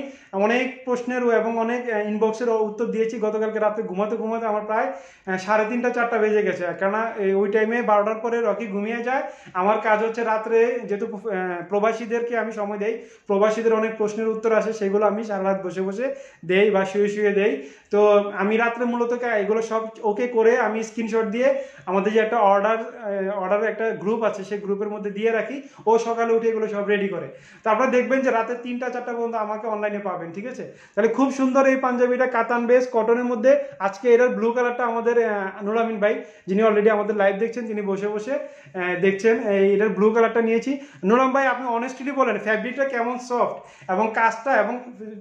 A: অনেক প্রশ্নের এবং অনেক ইনবক্সের উত্তর দিয়েছি। গতকালকে রাতে ঘুমাতে আমার প্রায় 3:30 4টা বেজে গেছে, কেননা ওই টাইমে 12টার পরে রকি ঘুমিয়ে যায়। আমার কাজ হচ্ছে রাত্রে, যেহেতু প্রবাসীদেরকে আমি সময় দেই, প্রবাসীদের অনেক প্রশ্নের উত্তর আসে, সেগুলো আমি সারা রাত বসে দেই বা শুয়ে দেই। তো আমি রাত্রে মূলত এগুলো সব ওকে করে আমি স্ক্রিনশট দিয়ে আমাদের যে একটা অর্ডার একটা গ্রুপ আছে, সেই গ্রুপের মধ্যে দিয়ে রাখি। ও সকালে উঠে এগুলো সব রেডি করে। তারপর দেখবেন যে রাতে 3টা 4টা পর্যন্ত আমাকে অনলাইনে পাবেন, ঠিক আছে। তাহলে খুব সুন্দর এই পাঞ্জাবিটা কাতান বেস কটনের মধ্যে। আজকে এটার ব্লু কালারটা আমাদের নুর আমিন ভাই, যিনি অলরেডি আমাদের লাইভ দেখছেন, তিনি বসে দেখছেন, এটার ব্লু কালারটা নিয়েছি। নুরাম ভাই আপনি অনেস্টলি বলেন ফ্যাব্রিকটা কেমন সফট? সফট এবং কাজটা এবং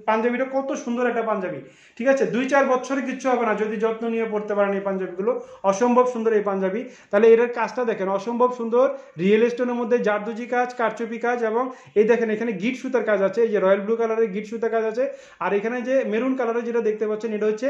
A: পাঞ্জাবিটা কত সুন্দর একটা পাঞ্জাবি, ঠিক আছে। 2-4 বছরে কিচ্ছু হবে না যদি যত্ন নিয়ে পড়তে পারেন এই পাঞ্জাবিগুলো, অসম্ভব সুন্দর এই পাঞ্জাবি। তাহলে এটার কাজটা দেখেন অসম্ভব সুন্দর, রিয়েল স্টোনের মধ্যে জারদুজি কাজ, কারচুপি কাজ, এবং এই দেখেন এখানে গিট সুতার কাজ আছে, এই যে রয়্যাল ব্লু কালারের গিট সুতার কাজ আছে, আর এখানে যে মেরুন কালারের যেটা দেখতে পাচ্ছেন এটা হচ্ছে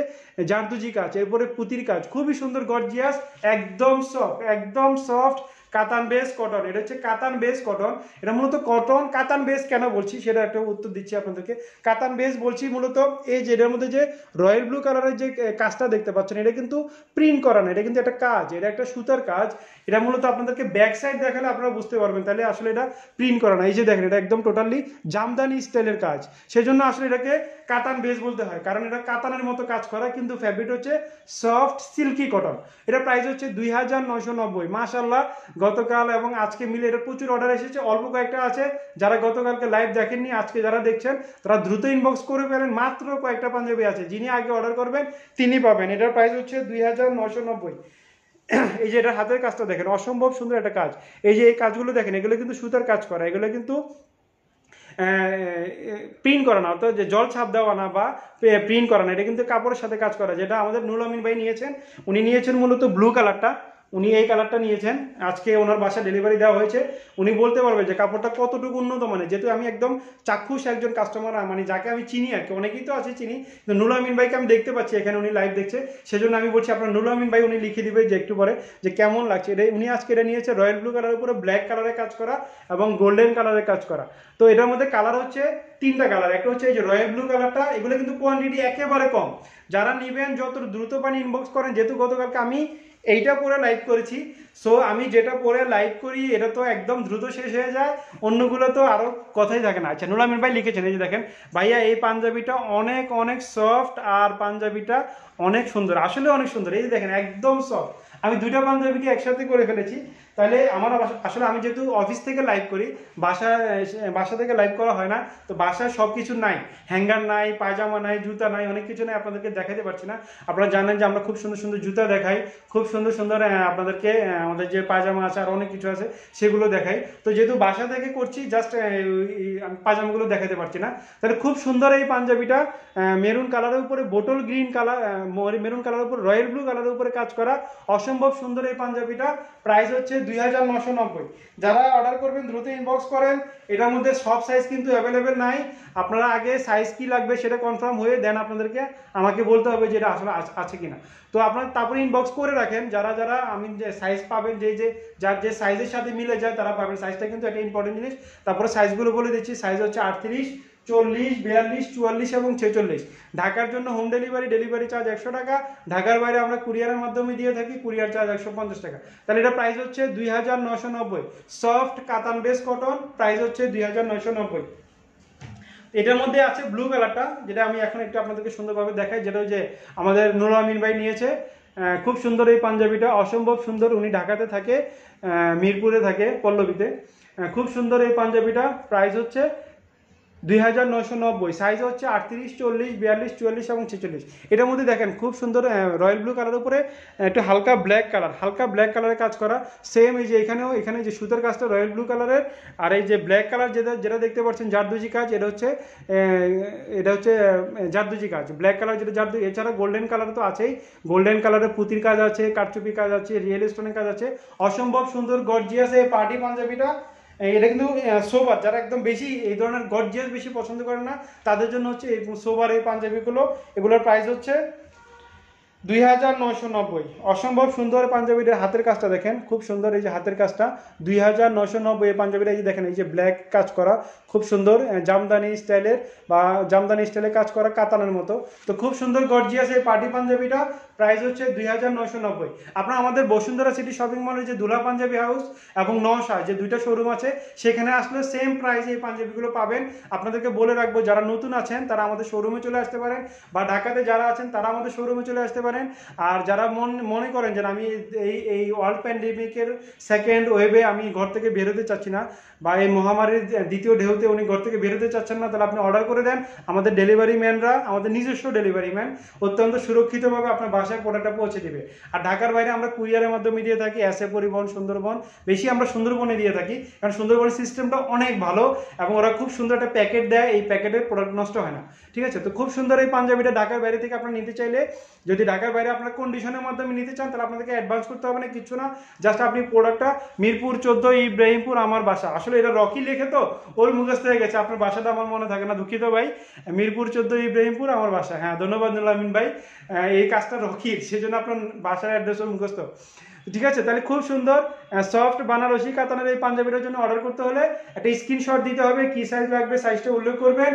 A: জারদুজি কাজ, এরপরে পুতির কাজ, খুবই সুন্দর গর্জিয়াস, একদম সফট কাতান বেস কটন। এটা হচ্ছে কাতান বেস কটন, এটা মূলত কটন কাতান বেস কেন বলছি সেটা একটা উত্তর দিচ্ছি আপনাদেরকে। কাতান বেস বলছি মূলত এই যে এটার মধ্যে যে রয়্যাল ব্লু কালারের যে কাজটা দেখতে পাচ্ছেন এটা কিন্তু প্রিন্ট করা না, এটা কিন্তু একটা কাজ, এটা একটা সুতার কাজ। এটা মূলত আপনাদেরকে ব্যাক সাইড দেখালে আপনারা বুঝতে পারবেন, তাহলে আসলে এটা প্রিন্ট করা না। এই যে দেখেন এটা একদম টোটালি জামদানি স্টাইলের কাজ, সেজন্য আসলে এটাকে কাতান বেস বলতে হয়, কারণ এটা কাতানের মতো কাজ করা, কিন্তু ফ্যাব্রিক হচ্ছে সফট সিল্কি কটন। এটা প্রাইস হচ্ছে 2990। মাশাআল্লাহ, গতকাল এবং আজকে মিলে এটা প্রচুর অর্ডার এসেছে, অল্প কয়েকটা আছে। যারা গতকালকে লাইভ দেখেননি আজকে যারা দেখছেন তারা দ্রুত ইনবক্স করে ফেলেন, মাত্র কয়েকটা পাঞ্জাবি আছে, যিনি আগে অর্ডার করবেন তিনি পাবেন। এটার প্রাইস হচ্ছে 2990। এই যে এটা হাতের কাজটা দেখেন অসম্ভব সুন্দর একটা কাজ, এই যে এই কাজগুলো দেখেন এগুলো কিন্তু সুতার কাজ করা, এগুলো কিন্তু প্রিন্ট করা না, অর্থাৎ যে জল ছাপ দেওয়া না বা প্রিন্ট করা না, এটা কিন্তু কাপড়ের সাথে কাজ করা। যেটা আমাদের নুরুল আমিন ভাই নিয়েছেন, উনি নিয়েছেন মূলত ব্লু কালারটা, উনি এই কালারটা নিয়েছেন, আজকে ওনার বাসা ডেলিভারি দেওয়া হয়েছে। উনি বলতে পারবে যে কাপড়টা কতটুকু উন্নত মানে, যেহেতু আমি একদম চাক্ষুষ একজন কাস্টমার, মানে যাকে আমি চিনি আর কি, অনেকেই তো আছে চিনি, কিন্তু নুরুল আমিন ভাইকে আমি দেখতে পাচ্ছি এখানে উনি লাইভ দেখছে, সেজন্য আমি বলছি আপনার নুরুল আমিন ভাই উনি লিখে দিবে যে একটু পরে যে কেমন লাগছে। এটা উনি আজকে এটা নিয়েছে রয়্যাল ব্লু কালারের উপরে ব্ল্যাক কালারের কাজ করা এবং গোল্ডেন কালারের কাজ করা। তো এটার মধ্যে কালার হচ্ছে 3টা কালার, একটা হচ্ছে এই যে রয়্যাল ব্লু কালারটা, এগুলো কিন্তু কোয়ান্টিটি একেবারে কম, যারা নেবেন যত দ্রুত পানি ইনবক্স করেন। যেহেতু গতকালকে আমি এইটা পরে লাইভ করেছি, সো আমি যেটা পরে লাইভ করি এটা তো একদম দ্রুত শেষ হয়ে যায়, অন্যগুলো তো আরও কথাই থাকে না। আচ্ছা, নুরুল আমিন ভাই লিখেছেন এই যে দেখেন ভাইয়া এই পাঞ্জাবিটা অনেক সফট, আর পাঞ্জাবিটা অনেক সুন্দর, আসলে অনেক সুন্দর। এই যে দেখেন একদম সফট, আমি 2টা পাঞ্জাবিকে একসাথে করে ফেলেছি। তাহলে আমার আসলে আমি যেহেতু অফিস থেকে লাইভ করি, বাসা থেকে লাইভ করা হয় না, তো বাসায় সব কিছু নাই, হ্যাঙ্গার নাই, পায়জামা নাই, জুতা নাই, অনেক কিছু নাই, আপনাদেরকে দেখাতে পারছি না। আপনারা জানেন যে আমরা খুব সুন্দর সুন্দর জুতা দেখাই, খুব সুন্দর সুন্দর আপনাদেরকে আমাদের যে পায়জামা আছে আর অনেক কিছু আছে সেগুলো দেখাই। তো যেহেতু বাসা থেকে করছি জাস্ট পায়জামাগুলো দেখাতে পারছি না। তাহলে খুব সুন্দর এই পাঞ্জাবিটা মেরুন কালারের উপরে বোটল গ্রিন কালার, মেরুন কালারের উপরে রয়্যাল ব্লু কালারের উপরে কাজ করা, অসম্ভব সুন্দর এই পাঞ্জাবিটা। প্রাইস হচ্ছে 2990। যারা অর্ডার করবেন দ্রুত ইনবক্স করেন। এটার মধ্যে সব সাইজ কিন্তু অ্যাভেলেবেল নাই, আপনারা আগে সাইজ কি লাগবে সেটা কনফার্ম হয়ে দেন আপনাদেরকে আমাকে বলতে হবে যে এটা আসলে আছে কিনা। তো আপনারা তারপরে ইনবক্স করে রাখেন, যারা আমি যে সাইজ পাবেন, যার যে সাইজের সাথে মিলে যায় তারা পাবেন। সাইজটা কিন্তু একটা ইম্পর্টেন্ট জিনিস। তারপরে সাইজগুলো বলে দিচ্ছি, সাইজ হচ্ছে 38, 40, 42, 44 এবং 46। ঢাকার জন্য হোম ডেলিভারি চার্জ 100 টাকা, ঢাকার বাইরে আমরা কুরিয়ারের মাধ্যমে দিয়ে থাকি, কুরিয়ার চার্জ 150 টাকা। তাহলে এটা প্রাইস হচ্ছে 2990। সফট কাতান বেস কটন, প্রাইস হচ্ছে 2990। এটার মধ্যে আছে ব্লু কালারটা, যেটা আমি এখন একটু আপনাদেরকে সুন্দরভাবে দেখাই, যেটা যে আমাদের নুরুল আমিন ভাই নিয়েছে। খুব সুন্দর এই পাঞ্জাবিটা, অসম্ভব সুন্দর। উনি ঢাকাতে থাকে, মিরপুরে থাকে, পল্লবীতে। খুব সুন্দর এই পাঞ্জাবিটা, প্রাইস হচ্ছে 2990। সাইজ হচ্ছে 38, 40, 42, 44 এবং 46। এটার মধ্যে দেখেন খুব সুন্দর রয়্যাল ব্লু কালারের উপরে একটু হালকা ব্ল্যাক কালারের কাজ করা। সেম এই যে এখানে যে সুতার কাজটা রয়্যাল ব্লু কালারের, আর এই যে ব্ল্যাক কালার যেটা দেখতে পাচ্ছেন জারদুজি কাজ, এটা হচ্ছে জারদুজি কাজ, ব্ল্যাক কালার যেটা জারদুজি। এছাড়া গোল্ডেন কালার তো আছেই, গোল্ডেন কালারের পুতির কাজ আছে, কারচুপি কাজ আছে, রিয়েল স্টোনের কাজ আছে। অসম্ভব সুন্দর গর্জিয়াস এই পার্টি পাঞ্জাবিটা। এটা কিন্তু সোবার, যারা একদম বেশি এই ধরনের গর্জিয়াস বেশি পছন্দ করে না তাদের জন্য হচ্ছে এই সোবার এই পাঞ্জাবিগুলো। এগুলোর প্রাইস হচ্ছে 2990। অসম্ভব সুন্দর পাঞ্জাবিটার হাতের কাজটা দেখেন, খুব সুন্দর এই যে হাতের কাজটা 2990। এই পাঞ্জাবিটা এই যে দেখেন, এই যে ব্ল্যাক কাজ করা, খুব সুন্দর জামদানি স্টাইলের কাজ করা কাতানের মতো। তো খুব সুন্দর গর্জিয়াস এই পার্টি পাঞ্জাবিটা, প্রাইস হচ্ছে 2990। আপনারা আমাদের বসুন্ধরা সিটি শপিং মলের যে দুলা পাঞ্জাবি হাউস এবং নওশা যে 2টা শোরুম আছে সেখানে আসলে সেম প্রাইসে এই পাঞ্জাবিগুলো পাবেন। আপনাদেরকে বলে রাখবো যারা নতুন আছেন তারা আমাদের শোরুমে চলে আসতে পারেন, বা ঢাকাতে যারা আছেন তারা আমাদের শোরুমে চলে আসতে পারেন। পারেন। আর যারা মনে করেন যে আমি এই ওয়ার্ল্ড প্যান্ডেমিকের সেকেন্ড ওয়েভে আমি ঘর থেকে বেরোতে চাচ্ছি না, বা এই মহামারীর দ্বিতীয় ঢেউতে উনি ঘর থেকে বেরোতে চাচ্ছেন না, তাহলে আপনি অর্ডার করে দেন। আমাদের ডেলিভারি ম্যানরা, আমাদের নিজস্ব ডেলিভারি ম্যান অত্যন্ত সুরক্ষিতভাবে আপনার বাসায় প্রোডাক্টটা পৌঁছে দেবে। আর ঢাকার বাইরে আমরা কুরিয়ারের মাধ্যমে দিয়ে থাকি, এসএ পরিবহন, সুন্দরবন, বেশি আমরা সুন্দরবনে দিয়ে থাকি, কারণ সুন্দরবনের সিস্টেমটা অনেক ভালো এবং ওরা খুব সুন্দর একটা প্যাকেট দেয়, এই প্যাকেটের প্রোডাক্ট নষ্ট হয় না। ঠিক আছে, তো খুব সুন্দর এই পাঞ্জাবিটা ঢাকার বাইরে থেকে আপনারা নিতে চাইলে, যদি ঢাকার বাইরে আপনার কন্ডিশনের মাধ্যমে নিতে চান, তাহলে আপনাদেরকে অ্যাডভান্স করতে হবে না, কিছু না, জাস্ট আপনি প্রোডাক্টটা মিরপুর 14 ইব্রাহিমপুর আমার বাসা, আসলে এটা রকি লেখে তো ওর মুখস্থ হয়ে গেছে, আপনার বাসাটা আমার মনে থাকে না, দুঃখিত ভাই। মিরপুর 14 ইব্রাহিমপুর আমার বাসা। হ্যাঁ, ধন্যবাদ নুরুল আমিন ভাই, এই কাজটা রকির, সেজন্য আপনার বাসার অ্যাড্রেস ওর মুখস্থ। ঠিক আছে, তাহলে খুব সুন্দর সফট বানারসি কাতানের এই পাঞ্জাবিটার জন্য অর্ডার করতে হলে একটা স্ক্রিনশট দিতে হবে, কি সাইজ লাগবে সাইজটা উল্লেখ করবেন।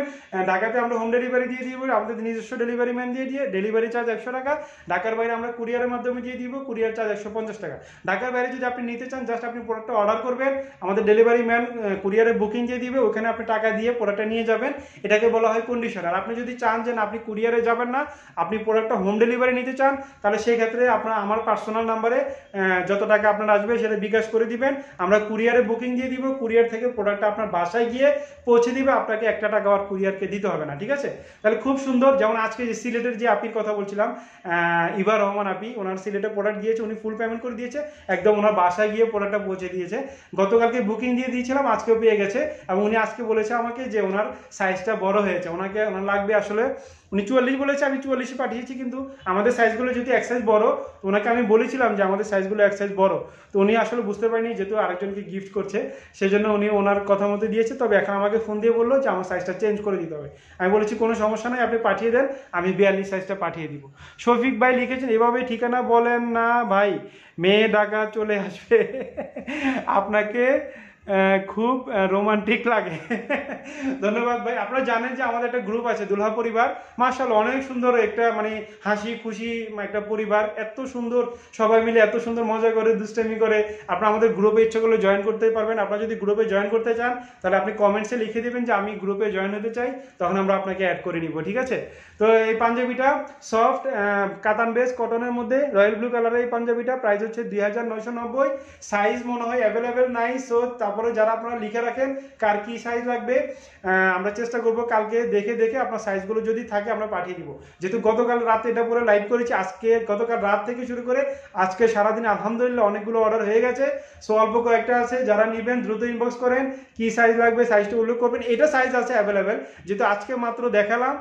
A: ঢাকাতে আমরা হোম ডেলিভারি দিয়ে দিব, আমাদের নিজস্ব ডেলিভারি ম্যান দিয়ে ডেলিভারি চার্জ 100 টাকা। ঢাকার বাইরে আমরা কুরিয়ারের মাধ্যমে দিয়ে দিব, কুরিয়ার চার্জ 150 টাকা। ঢাকার বাইরে যদি আপনি নিতে চান, জাস্ট আপনি প্রোডাক্টটা অর্ডার করবেন, আমাদের ডেলিভারি ম্যান কুরিয়ারের বুকিং দিয়ে দিবে, ওখানে আপনি টাকা দিয়ে প্রোডাক্টটা নিয়ে যাবেন, এটাকে বলা হয় কন্ডিশন। আর আপনি যদি চান যে আপনি কুরিয়ারে যাবেন না, আপনি প্রোডাক্টটা হোম ডেলিভারি নিতে চান, তাহলে সেই ক্ষেত্রে আপনার আমার পার্সোনাল নাম্বারে যত টাকা আপনার আসবে সেটা বিকাশ করে দিবেন, আমরা কুরিয়ারে বুকিং দিয়ে দিব, কুরিয়ার থেকে প্রোডাক্টটা আপনার বাসায় গিয়ে পৌঁছে দিবে, আপনাকে 1 টাকা আর কুরিয়ারকে দিতে হবে না। ঠিক আছে, তাহলে খুব সুন্দর। যেমন আজকে যে সিলেটের যে আপির কথা বলছিলাম, ইবা রহমান আপি, ওনার সিলেটে প্রোডাক্ট গিয়েছে, উনি ফুল পেমেন্ট করে দিয়েছে, একদম ওনার বাসায় গিয়ে প্রোডাক্টটা পৌঁছে দিয়েছে। গতকালকে বুকিং দিয়ে দিয়েছিলাম, আজকেও পেয়ে গেছে, এবং উনি আজকে বলেছে আমাকে যে ওনার সাইজটা বড় হয়েছে, ওনার লাগবে আসলে, উনি 44 বলেছে, আমি 44 পাঠিয়েছি, কিন্তু আমাদের সাইজগুলো যদি এক সাইজ বড়, তো ওনাকে আমি বলেছিলাম যে আমাদের সাইজগুলো এক সাইজ বড়, তো উনি আসলে বুঝতে পারেনি, যেহেতু আরেকজনকে গিফট করছে, সেই জন্য উনি ওনার কথা মতো দিয়েছে। তবে এখন আমাকে ফোন দিয়ে বললো যে আমার সাইজটা চেঞ্জ করে দিতে হবে। আমি বলেছি কোনো সমস্যা নাই, আপনি পাঠিয়ে দেন, আমি 42 সাইজটা পাঠিয়ে দিব। শফিক ভাই লিখেছেন, এভাবে ঠিকানা বলেন না ভাই, মেয়ে ডাকা চলে আসবে আপনাকে খুব রোমান্টিক লাগে ধন্যবাদ ভাই। আপনারা জানেন যে আমাদের একটা গ্রুপ আছে দুলহা পরিবার, মাশাআল্লাহ অনেক সুন্দর একটা মানে হাসি খুশি একটা পরিবার, এত সুন্দর সবাই মিলে এত সুন্দর মজা করে দুষ্টামি করে। আপনারা আমাদের গ্রুপে ইচ্ছা করলে জয়েন করতে পারবেন। আপনারা যদি গ্রুপে জয়েন করতে চান, তাহলে আপনি কমেন্টসে লিখে দেবেন যে আমি গ্রুপে জয়েন হতে চাই, তখন আমরা আপনাকে অ্যাড করে নিব। ঠিক আছে, তো এই পাঞ্জাবিটা সফট কাতান বেস কটনের মধ্যে রয়্যাল ব্লু কালারের এই পাঞ্জাবিটা প্রাইস হচ্ছে 2990। সাইজ মনে হয় অ্যাভেলেবেল নাই, সো তারপরে যারা আপনারা লিখে রাখেন কার কি সাইজ লাগবে, আমরা চেষ্টা করব কালকে দেখে আপনার সাইজগুলো যদি থাকে আমরা পাঠিয়ে দিব। যেহেতু গতকাল রাতে এটা পুরো লাইভ করেছি, আজকে গতকাল রাত থেকে শুরু করে আজকে সারাদিন আলহামদুলিল্লাহ অনেকগুলো অর্ডার হয়ে গেছে। সো অল্প কয়েকটা আছে, যারা নেবেন দ্রুত ইনবক্স করেন, কি সাইজ লাগবে সাইজটা উল্লেখ করবেন। এটা সাইজ আছে অ্যাভেলেবেল, যেহেতু আজকে মাত্র দেখালাম,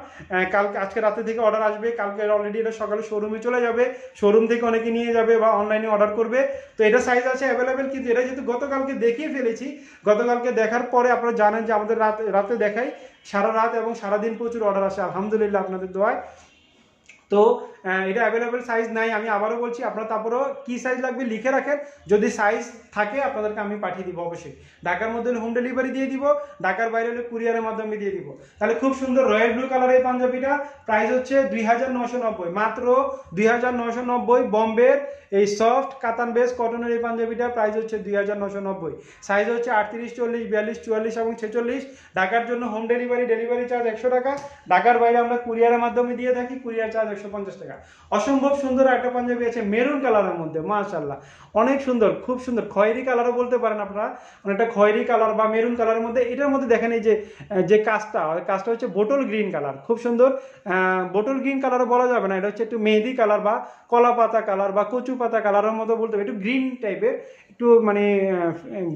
A: কালকে আজকে রাতে থেকে অর্ডার আসবে, কালকে অলরেডি এটা সকালে শোরুমে চলে যাবে, শোরুম থেকে অনেকে নিয়ে যাবে বা অনলাইনে অর্ডার করবে। তো এটা সাইজ আছে অ্যাভেলেবেল, কিন্তু এটা যেহেতু গতকালকে দেখিয়ে ফেলেছি, গতকালকে দেখার পরে আপনারা জানেন যে আমাদের রাতে দেখাই, সারা রাত এবং সারাদিন প্রচুর অর্ডার আসে আলহামদুলিল্লাহ আপনাদের দোয়ায়। তো এটা অ্যাভেলেবেল সাইজ নাই, আমি আবারও বলছি, আপনারা তারপরেও কি সাইজ লাগবে লিখে রাখেন, যদি সাইজ থাকে আপনাদেরকে আমি পাঠিয়ে দিব অবশ্যই। ঢাকার মধ্যে হোম ডেলিভারি দিয়ে দিব, ঢাকার বাইরে হলে কুরিয়ারের মাধ্যমে দিয়ে দিব। তাহলে খুব সুন্দর রয়্যাল ব্লু কালারের এই পাঞ্জাবিটা প্রাইস হচ্ছে 2990, মাত্র 2990। বম্বের এই সফট কাতান বেস কটনের এই পাঞ্জাবিটা প্রাইস হচ্ছে 2990। সাইজ হচ্ছে 38, 40, 42, 44 এবং 46। ঢাকার জন্য হোম ডেলিভারি চার্জ 100 টাকা, ঢাকার বাইরে আমরা কুরিয়ারের মাধ্যমে দিয়ে থাকি, কুরিয়ার চার্জ 150 টাকা। অসম্ভব সুন্দর একটা পাঞ্জাবি আছে মেরুন কালারের মধ্যে, মাশাআল্লাহ অনেক সুন্দর, খুব সুন্দর, খয়েরি কালারও বলতে পারেন আপনারা, অনেকটা খয়েরি কালার বা মেরুন কালারের মধ্যে। এটার মধ্যে দেখেন এই যে কাজটা হচ্ছে বোটল গ্রিন কালার, খুব সুন্দর। বোটল গ্রিন কালারও বলা যাবে না, এটা হচ্ছে একটু মেহেদি কালার বা কলা পাতা কালার বা কচু পাতা কালারের মতো বলতে হবে, একটু গ্রিন টাইপের, একটু মানে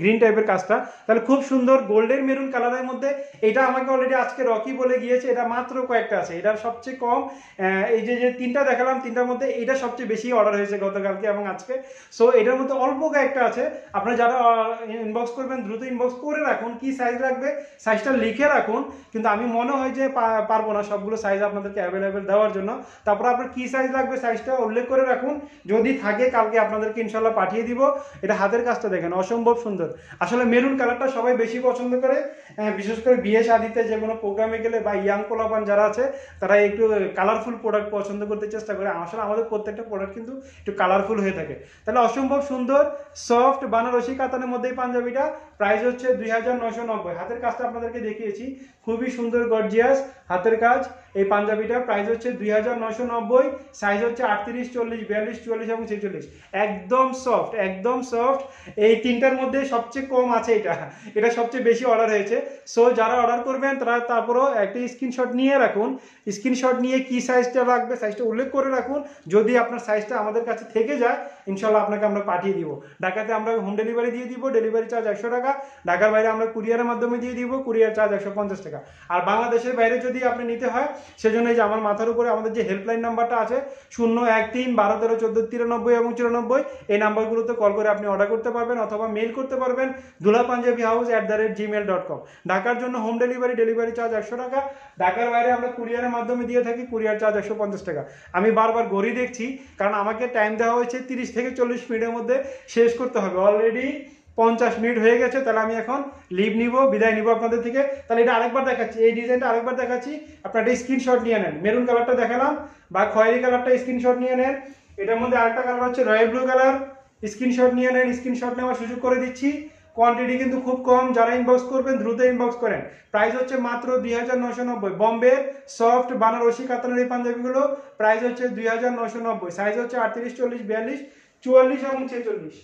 A: গ্রিন টাইপের কাজটা। তাহলে খুব সুন্দর গোল্ডেন মেরুন কালারের মধ্যে। এটা আমাকে অলরেডি আজকে রকি বলে গিয়েছে, এটা মাত্র কয়েকটা আছে, এটার সবচেয়ে কম, এই যে তিনটা দেখালাম, তিনটার মধ্যে এটা সবচেয়ে বেশি অর্ডার হয়েছে গতকালকে এবং আজকে। সো এটার মধ্যে অল্প কয়েকটা আছে, আপনারা যারা ইনবক্স করবেন দ্রুত ইনবক্স করে রাখুন, কি সাইজ লাগবে সাইজটা লিখে রাখুন, কিন্তু আমি মনে হয় যে পারবো না সবগুলো সাইজ আপনাদেরকে অ্যাভেলেবেল দেওয়ার জন্য। তারপর আপনার কি সাইজ লাগবে সাইজটা উল্লেখ করে রাখুন, যদি থাকে কালকে আপনাদেরকে ইনশাল্লাহ পাঠিয়ে দিব। এটা হাতের কাজটা দেখেন অসম্ভব সুন্দর। আসলে মেরুন কালারটা সবাই বেশি পছন্দ করে, বিশেষ করে বিয়ে শাদিতে যে কোনো প্রোগ্রামে গেলে বা ইয়াং পোলাপান যারা আছে তারা একটু কালারফুল প্রোডাক্ট পছন্দ করতে চেষ্টা করে। আসলে আমাদের প্রত্যেকটা প্রোডাক্ট কিন্তু একটু কালারফুল হয়ে থাকে। তাহলে অসম্ভব সুন্দর সফট বানারসি কাতানের মধ্যে এই পাঞ্জাবিটা প্রাইস হচ্ছে 2990। হাতের কাজটা আপনাদেরকে দেখিয়েছি, খুবই সুন্দর গর্জিয়াস হাতের কাজ। এই পাঞ্জাবিটা প্রাইস হচ্ছে 2990, সাইজ হচ্ছে 38, 40, 42, 44 এবং 46। একদম সফট, একদম সফট। এই তিনটার মধ্যে সবচেয়ে কম আছে এটা সবচেয়ে বেশি অর্ডার হয়েছে। সো যারা অর্ডার করবেন তারা তারপরও একটা স্ক্রিনশট নিয়ে রাখুন, স্ক্রিনশট নিয়ে কি সাইজটা লাগবে সাইজটা উল্লেখ করে রাখুন। যদি আপনার সাইজটা আমাদের কাছে থেকে যায় ইনশাল্লাহ আপনাকে আমরা পাঠিয়ে দিব। ঢাকাতে আমরা হোম ডেলিভারি দিয়ে দিব, ডেলিভারি চার্জ 100 টাকা। ঢাকার বাইরে আমরা কুরিয়ারের মাধ্যমে দিয়ে দিব, কুরিয়ার চার্জ 150 টাকা। আর বাংলাদেশের বাইরে যদি আপনি নিতে হয় সেজন্য এই যে আমার মাথার উপরে আমাদের যে হেল্পলাইন নাম্বারটা আছে 013 12 13 14 93 এবং 94, এই নাম্বারগুলোতে কল করে আপনি অর্ডার করতে পারবেন অথবা মেইল করতে পারবেন dulhapanjabihouse@gmail.com। ঢাকার জন্য হোম ডেলিভারি চার্জ 100 টাকা। ঢাকার বাইরে আমরা কুরিয়ারের মাধ্যমে দিয়ে থাকি, কুরিয়ার চার্জ 150 টাকা। আমি বারবার ঘড়ি দেখছি কারণ আমাকে টাইম দেওয়া হয়েছে 30 থেকে 40 মিনিটের মধ্যে শেষ করতে হবে। অলরেডি 50 মিনিট হয়ে গেছে, তাহলে আমি এখন লিভ নিব, বিদায় নিব আপনাদের থেকে। তাহলে এটা আরেকবার দেখাচ্ছি, এই ডিজাইনটা আরেকবার দেখাচ্ছি, আপনারা একটা স্ক্রিনশট নিয়ে নেন। মেরুন কালারটা দেখালাম বা খয়েরি কালারটা স্ক্রিনশট নিয়ে নেন। এটার মধ্যে আরেকটা কালার হচ্ছে রয়্যাল ব্লু কালার, স্ক্রিনশট নিয়ে নেন। স্ক্রিনশট নেওয়ার সুযোগ করে দিচ্ছি। কোয়ান্টিটি কিন্তু খুব কম, যারা ইনবক্স করবেন দ্রুত ইনবক্স করেন। প্রাইস হচ্ছে মাত্র 2990। বম্বে সফট বানারসি কাতানের এই পাঞ্জাবিগুলো প্রাইস হচ্ছে 2990, সাইজ হচ্ছে 38, 40, 42, 44 এবং 46।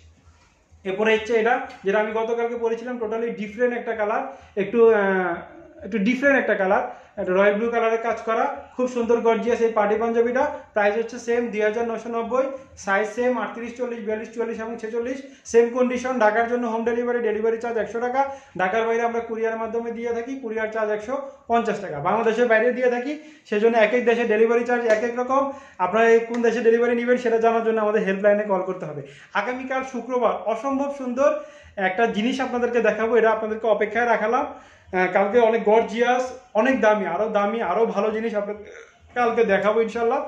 A: এরপরে হচ্ছে এটা যেটা আমি গতকালকে পরেছিলাম, টোটালি ডিফারেন্ট একটা কালার, একটু ডিফারেন্ট একটা কালার, একটা রয়্যাল ব্লু কালারের কাজ করা, খুব সুন্দর গর্জিয়াস এই পার্টি পাঞ্জাবিটা। প্রাইস হচ্ছে সেম 2990, সাইজ সেম 38, 40, 42, 44 এবং 46। Same condition. ঢাকার জন্য হোম ডেলিভারি চার্জ 100 টাকা। ঢাকার বাইরে আমরা কুরিয়ারের মাধ্যমে দিয়ে থাকি, কুরিয়ার চার্জ 150 টাকা। বাংলাদেশের বাইরে দিয়ে থাকি, সেজন্য এক এক দেশে ডেলিভারি চার্জ এক এক রকম। আপনারা কোন দেশে ডেলিভারি নেবেন সেটা জানার জন্য আমাদের হেল্পলাইনে কল করতে হবে। আগামীকাল শুক্রবার অসম্ভব সুন্দর একটা জিনিস আপনাদেরকে দেখাবো, এটা আপনাদেরকে অপেক্ষায় রাখালাম। কালকে অনেক গর্জিয়াস, অনেক দামি আরো ভালো জিনিস আপনাদের কালকে দেখাবো ইনশাল্লাহ।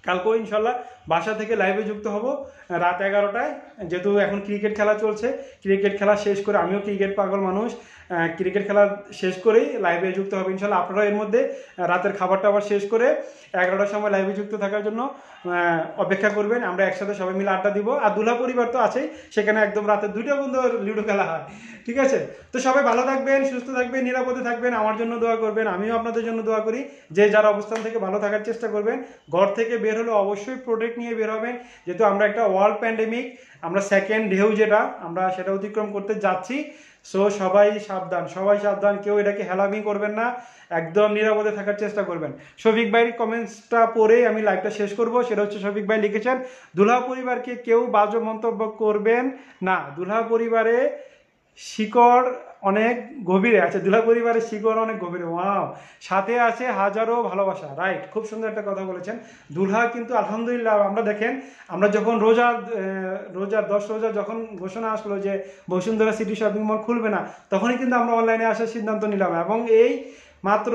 A: কালকেও ইনশাল্লাহ বাসা থেকে লাইভে যুক্ত হব রাত 11টায়, যেহেতু এখন ক্রিকেট খেলা চলছে। ক্রিকেট খেলা শেষ করে, আমিও ক্রিকেট পাগল মানুষ, ক্রিকেট খেলা শেষ করেই লাইভে যুক্ত হবে ইনশাল্লাহ। আপনারা এর মধ্যে রাতের খাবারটা আবার শেষ করে 11টার সময় লাইভে যুক্ত থাকার জন্য অপেক্ষা করবেন। আমরা একসাথে সবাই মিলে আড্ডা দিব। আর দুলা পরিবার তো আছেই, সেখানে একদম রাতে 2টা পর্যন্ত লুডো খেলা হয়, ঠিক আছে? তো সবাই ভালো থাকবেন, সুস্থ থাকবেন, নিরাপদে থাকবেন, আমার জন্য দোয়া করবেন, আমিও আপনাদের জন্য দোয়া করি। যে যার অবস্থান থেকে ভালো থাকার চেষ্টা করবেন। ঘর থেকে বের হলে অবশ্যই প্রোটেক্ট নিয়ে বের হবেন, যেহেতু আমরা একটা ওয়ার্ল্ড প্যান্ডেমিক, আমরা সেকেন্ড ঢেউ যেটা আমরা সেটা অতিক্রম করতে যাচ্ছি। সো সবাই সাবধান, কেউ এটাকে হেলামি করবেন না, একদম নিরাপদে থাকার চেষ্টা করবেন। শফিক ভাইয়ের কমেন্টসটা পড়ে আমি লাইভটা শেষ করব। সেটা হচ্ছে, শফিক ভাই লিখেছেন, দুলহা পরিবারকে কেউ বাজে মন্তব্য করবেন না, দুলহা পরিবারে শিকড় অনেক গভীরে আছে, দুলহা পরিবারের শিকড় অনেক গভীরে। ওয়াও, সাথে আছে হাজারো ভালোবাসা। রাইট, খুব সুন্দর একটা কথা বলেছেন। দুলহা কিন্তু আলহামদুলিল্লাহ, আমরা দেখেন, আমরা যখন রোজা 10 রোজা যখন ঘোষণা আসলো যে বসুন্ধরা সিটি শপিং মল খুলবে না, তখনই কিন্তু আমরা অনলাইনে আসার সিদ্ধান্ত নিলাম। এবং এই মাত্র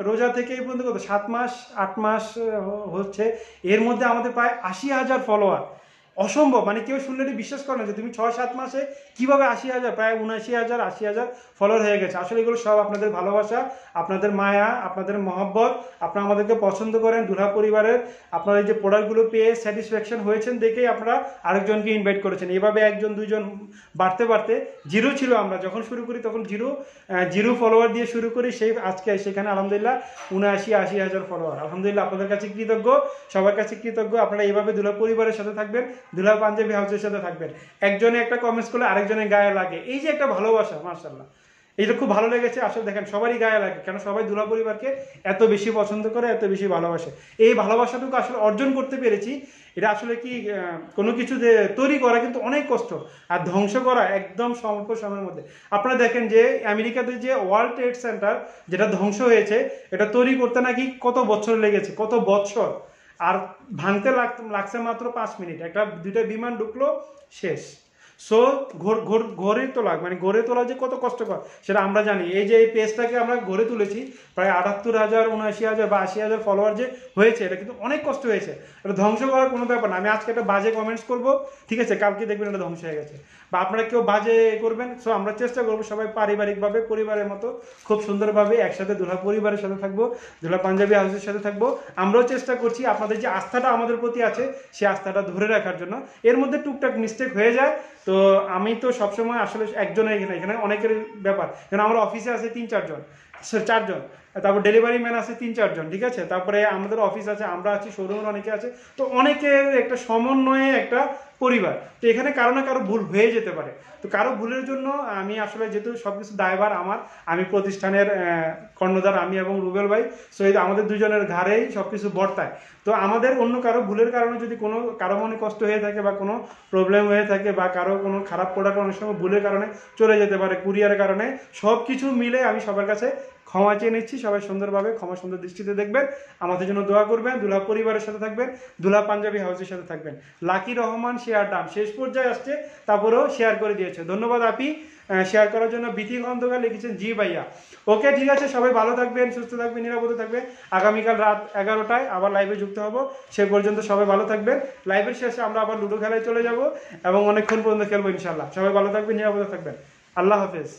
A: রোজা থেকে এই পর্যন্ত কত 7 মাস 8 মাস হচ্ছে, এর মধ্যে আমাদের প্রায় 80,000 ফলোয়ার। অসম্ভব, মানে কেউ শুনলে বিশ্বাস করে না যে তুমি 6-7 মাসে কিভাবে 80,000, প্রায় 79,000 80,000 ফলোয়ার হয়ে গেছে। আসলে এগুলো সব আপনাদের ভালোবাসা, আপনাদের মায়া, আপনাদের মহব্বত। আপনারা আমাদেরকে পছন্দ করেন, দুলহা পরিবারের আপনারা এই যে প্রোডাক্টগুলো পেয়ে স্যাটিসফ্যাকশন হয়েছেন দেখেই আপনারা আরেকজনকে ইনভাইট করেছেন। এভাবে 1 2 বাড়তে জিরো ছিল, আমরা যখন শুরু করি তখন জিরো ফলোয়ার দিয়ে শুরু করি, সেই আজকে সেখানে আলহামদুলিল্লাহ 79-80,000 ফলোয়ার। আলহামদুলিল্লাহ আপনাদের কাছে কৃতজ্ঞ, সবার কাছে কৃতজ্ঞ। আপনারা এইভাবে দুলহা পরিবারের সাথে থাকবেন, দুলহা পাঞ্জাবি হাউসের সাথে থাকবেন। একজনে একটা কমেন্টস করলে আরেকজনের গায়ে লাগে, এই যে একটা ভালোবাসা, মাশাআল্লাহ, এটা খুব ভালো লেগেছে। আসলে দেখেন সবারই গায়ে লাগে, কেন সবাই দুলহা পরিবারকে এত বেশি পছন্দ করে, এত বেশি ভালোবাসে। এই ভালোবাসাটুকু আসলে অর্জন করতে পেরেছি। এটা আসলে কি কোনো কিছু যে তৈরি করা কিন্তু অনেক কষ্ট, আর ধ্বংস করা একদম স্বল্প সময়ের মধ্যে। আপনারা দেখেন যে আমেরিকাতে যে ওয়ার্ল্ড ট্রেড সেন্টার যেটা ধ্বংস হয়েছে, এটা তৈরি করতে নাকি কত বছর লেগেছে, কত বছর, আর ভাঙতে লাগছে মাত্র 5 মিনিট। 2টা বিমান ঢুকলো, শেষ। সো গড়ে তোলা, মানে গড়ে তোলা যে কত কষ্টকর সেটা আমরা জানি। এই যে এই পেজটাকে আমরা গড়ে তুলেছি, প্রায় 78,000 79,000 বা 80,000 ফলোয়ার যে হয়েছে, এটা কিন্তু অনেক কষ্ট হয়েছে। এটা ধ্বংস করার কোনো ব্যাপার না। আমি আজকে একটা বাজে কমেন্টস করবো, ঠিক আছে, কালকে দেখবেন এটা ধ্বংস হয়ে গেছে। বা আপনারা কেউ বাজে করবেন। সো আমরা চেষ্টা করবো সবাই পারিবারিকভাবে, পরিবারের মতো খুব সুন্দরভাবে একসাথে দুলহা পরিবারের সাথে থাকবো, দুলহা পাঞ্জাবি হাউসের সাথে থাকবো। আমরাও চেষ্টা করছি আপনাদের যে আস্থাটা আমাদের প্রতি আছে, সেই আস্থাটা ধরে রাখার জন্য। এর মধ্যে টুকটাক মিস্টেক হয়ে যায়, তো আমি তো সবসময় আসলে একজনের এখানে অনেকের ব্যাপার, কারণ আমার অফিসে আছে 3-4 জন, 4 জন, তারপর ডেলিভারি ম্যান আছে 3-4 জন, ঠিক আছে। তারপরে আমাদের অফিস আছে, আমরা আছি, শোরুমের অনেকে আছে, তো অনেকের একটা সমন্বয়ে একটা পরিবার। তো এখানে কারো না কারো ভুল হয়ে যেতে পারে। তো কারো ভুলের জন্য আমি আসলে যেহেতু সব কিছু দায়ভার আমার, আমি প্রতিষ্ঠানের কর্ণধার, আমি এবং রুবেল ভাই, সো এই আমাদের দুজনের ঘাড়েই সব কিছু বর্তায়। তো আমাদের অন্য কারো ভুলের কারণে যদি কারো মনে কষ্ট হয়ে থাকে বা কোনো প্রবলেম হয়ে থাকে বা কারো কোনো খারাপ প্রোডাক্ট অনেক সময় ভুলের কারণে চলে যেতে পারে, কুরিয়ারের কারণে, সব কিছু মিলে আমি সবার কাছে ক্ষমা চেয়ে নিচ্ছি। সবাই সুন্দরভাবে ক্ষমা সুন্দর দৃষ্টিতে দেখবেন, আমাদের জন্য দোয়া করবেন, দুলহা পরিবারের সাথে থাকবেন, দুলহা পাঞ্জাবি হাউসের সাথে থাকবেন। লাকি রহমান শেয়ার ডান শেষ পর্যায়ে আসছে, তারপরেও শেয়ার করে দিয়েছে, ধন্যবাদ আপি শেয়ার করার জন্য। বিথি খন্দকার লিখেছেন জি ভাইয়া। ওকে, ঠিক আছে, সবাই ভালো থাকবেন, সুস্থ থাকবেন, নিরাপদে থাকবেন। আগামীকাল রাত 11টায় আবার লাইভে যুক্ত হব, সে পর্যন্ত সবাই ভালো থাকবেন। লাইভের শেষে আমরা আবার লুডো খেলায় চলে যাব এবং অনেকক্ষণ পর্যন্ত খেলবো ইনশাল্লাহ। সবাই ভালো থাকবেন, নিরাপদে থাকবেন। আল্লাহ হাফেজ।